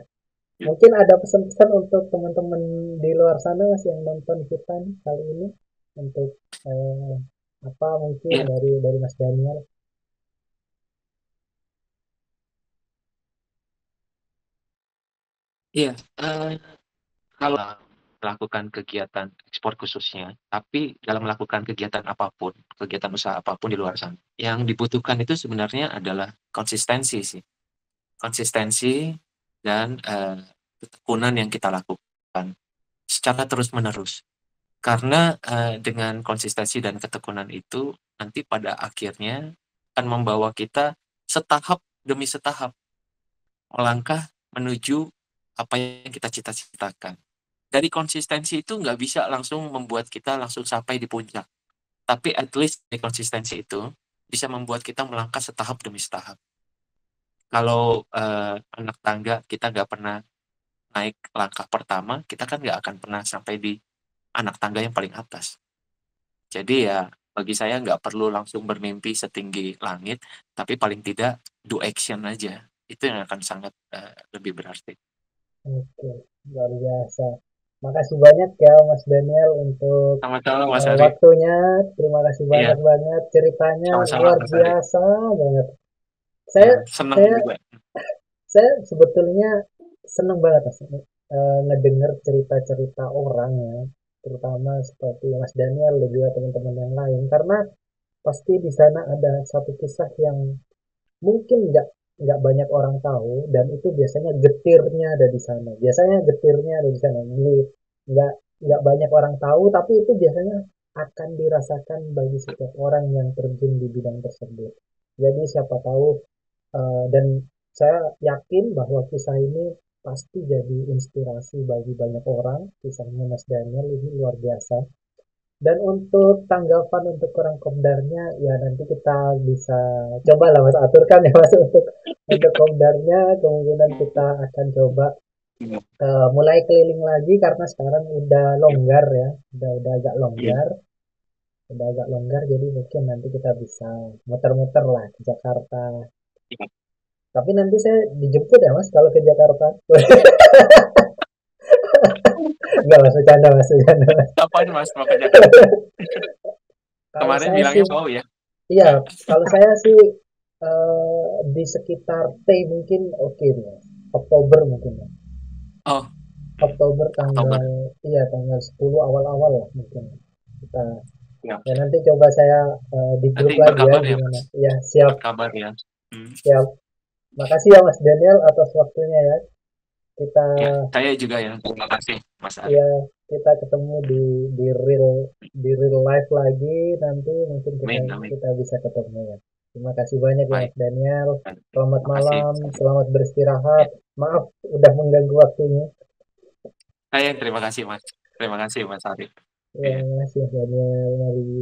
mungkin ada pesan-pesan untuk teman-teman di luar sana, Mas, yang nonton kita nih kali ini untuk eh, apa mungkin Iya, dari Mas Daniel. iya, kalau melakukan kegiatan ekspor khususnya, tapi dalam melakukan kegiatan apapun, kegiatan usaha apapun di luar sana, yang dibutuhkan itu sebenarnya adalah konsistensi sih. Konsistensi dan, ketekunan yang kita lakukan secara terus-menerus. Karena, dengan konsistensi dan ketekunan itu, nanti pada akhirnya akan membawa kita setahap demi setahap melangkah menuju apa yang kita cita-citakan. Dari konsistensi itu nggak bisa langsung membuat kita langsung sampai di puncak, tapi at least dari konsistensi itu bisa membuat kita melangkah setahap demi setahap. Kalau, anak tangga kita nggak pernah naik langkah pertama, kita kan nggak akan pernah sampai di anak tangga yang paling atas. Jadi ya bagi saya nggak perlu langsung bermimpi setinggi langit, tapi paling tidak do action aja. Itu yang akan sangat, lebih berarti. Oke, luar biasa. Makasih banyak ya Mas Daniel untuk Sama-sama Mas Ari. waktunya. Terima kasih banyak Iya, banget. Ceritanya sama-sama luar Mas Ari. biasa banget. Iya, Saya senang saya juga. saya sebetulnya seneng banget Mas, ngedenger cerita-cerita orang ya, terutama seperti Mas Daniel dan juga teman-teman yang lain karena pasti di sana ada satu kisah yang mungkin nggak banyak orang tahu dan itu biasanya getirnya ada di sana. Biasanya getirnya ada di sana. Jadi nggak nggak banyak orang tahu tapi itu biasanya akan dirasakan bagi setiap orang yang terjun di bidang tersebut. Jadi siapa tahu dan saya yakin bahwa kisah ini pasti jadi inspirasi bagi banyak orang. Kisahnya Mas Daniel ini luar biasa. Dan untuk tanggapan untuk kurang kopdarnya, ya nanti kita bisa coba lah Mas aturkan ya Mas untuk kopdarnya. Kemungkinan kita akan coba Iya, mulai keliling lagi karena sekarang udah iya, longgar ya, udah agak iya. longgar, udah agak longgar. Jadi mungkin nanti kita bisa muter-muter lah ke Jakarta. Iya. Tapi nanti saya dijemput ya Mas kalau ke Jakarta. Enggak Mas, bercanda Mas, bercanda Mas. Kapan Mas mau ke Jakarta? Kalau Kemarin saya bilangnya sih, mau ya? iya, kalau saya sih di sekitar T mungkin oke nih Mas. Oktober mungkin ya. Oh, Oktober Oktober. tanggal, iya tanggal 10 awal-awal lah mungkin. Kita, Siap, ya siap. nanti coba saya di Nanti grup lagi ya berkabar ya gimana. Mas, Ya siap, berkabar ya. Hmm. siap. Makasih ya Mas Daniel atas waktunya ya. Kita Ya, saya juga ya. Terima kasih Mas Ari. ya kita ketemu di real life lagi nanti mungkin kita Amin, amin. kita bisa ketemu ya. Terima kasih banyak ya Baik. Mas Daniel. Selamat Terima kasih malam, Mas Ari. selamat beristirahat. Ya. Maaf udah mengganggu waktunya. Saya yang terima kasih Mas. Terima kasih Mas Ari. Ya, Iya. terima kasih Mas Daniel. Mari.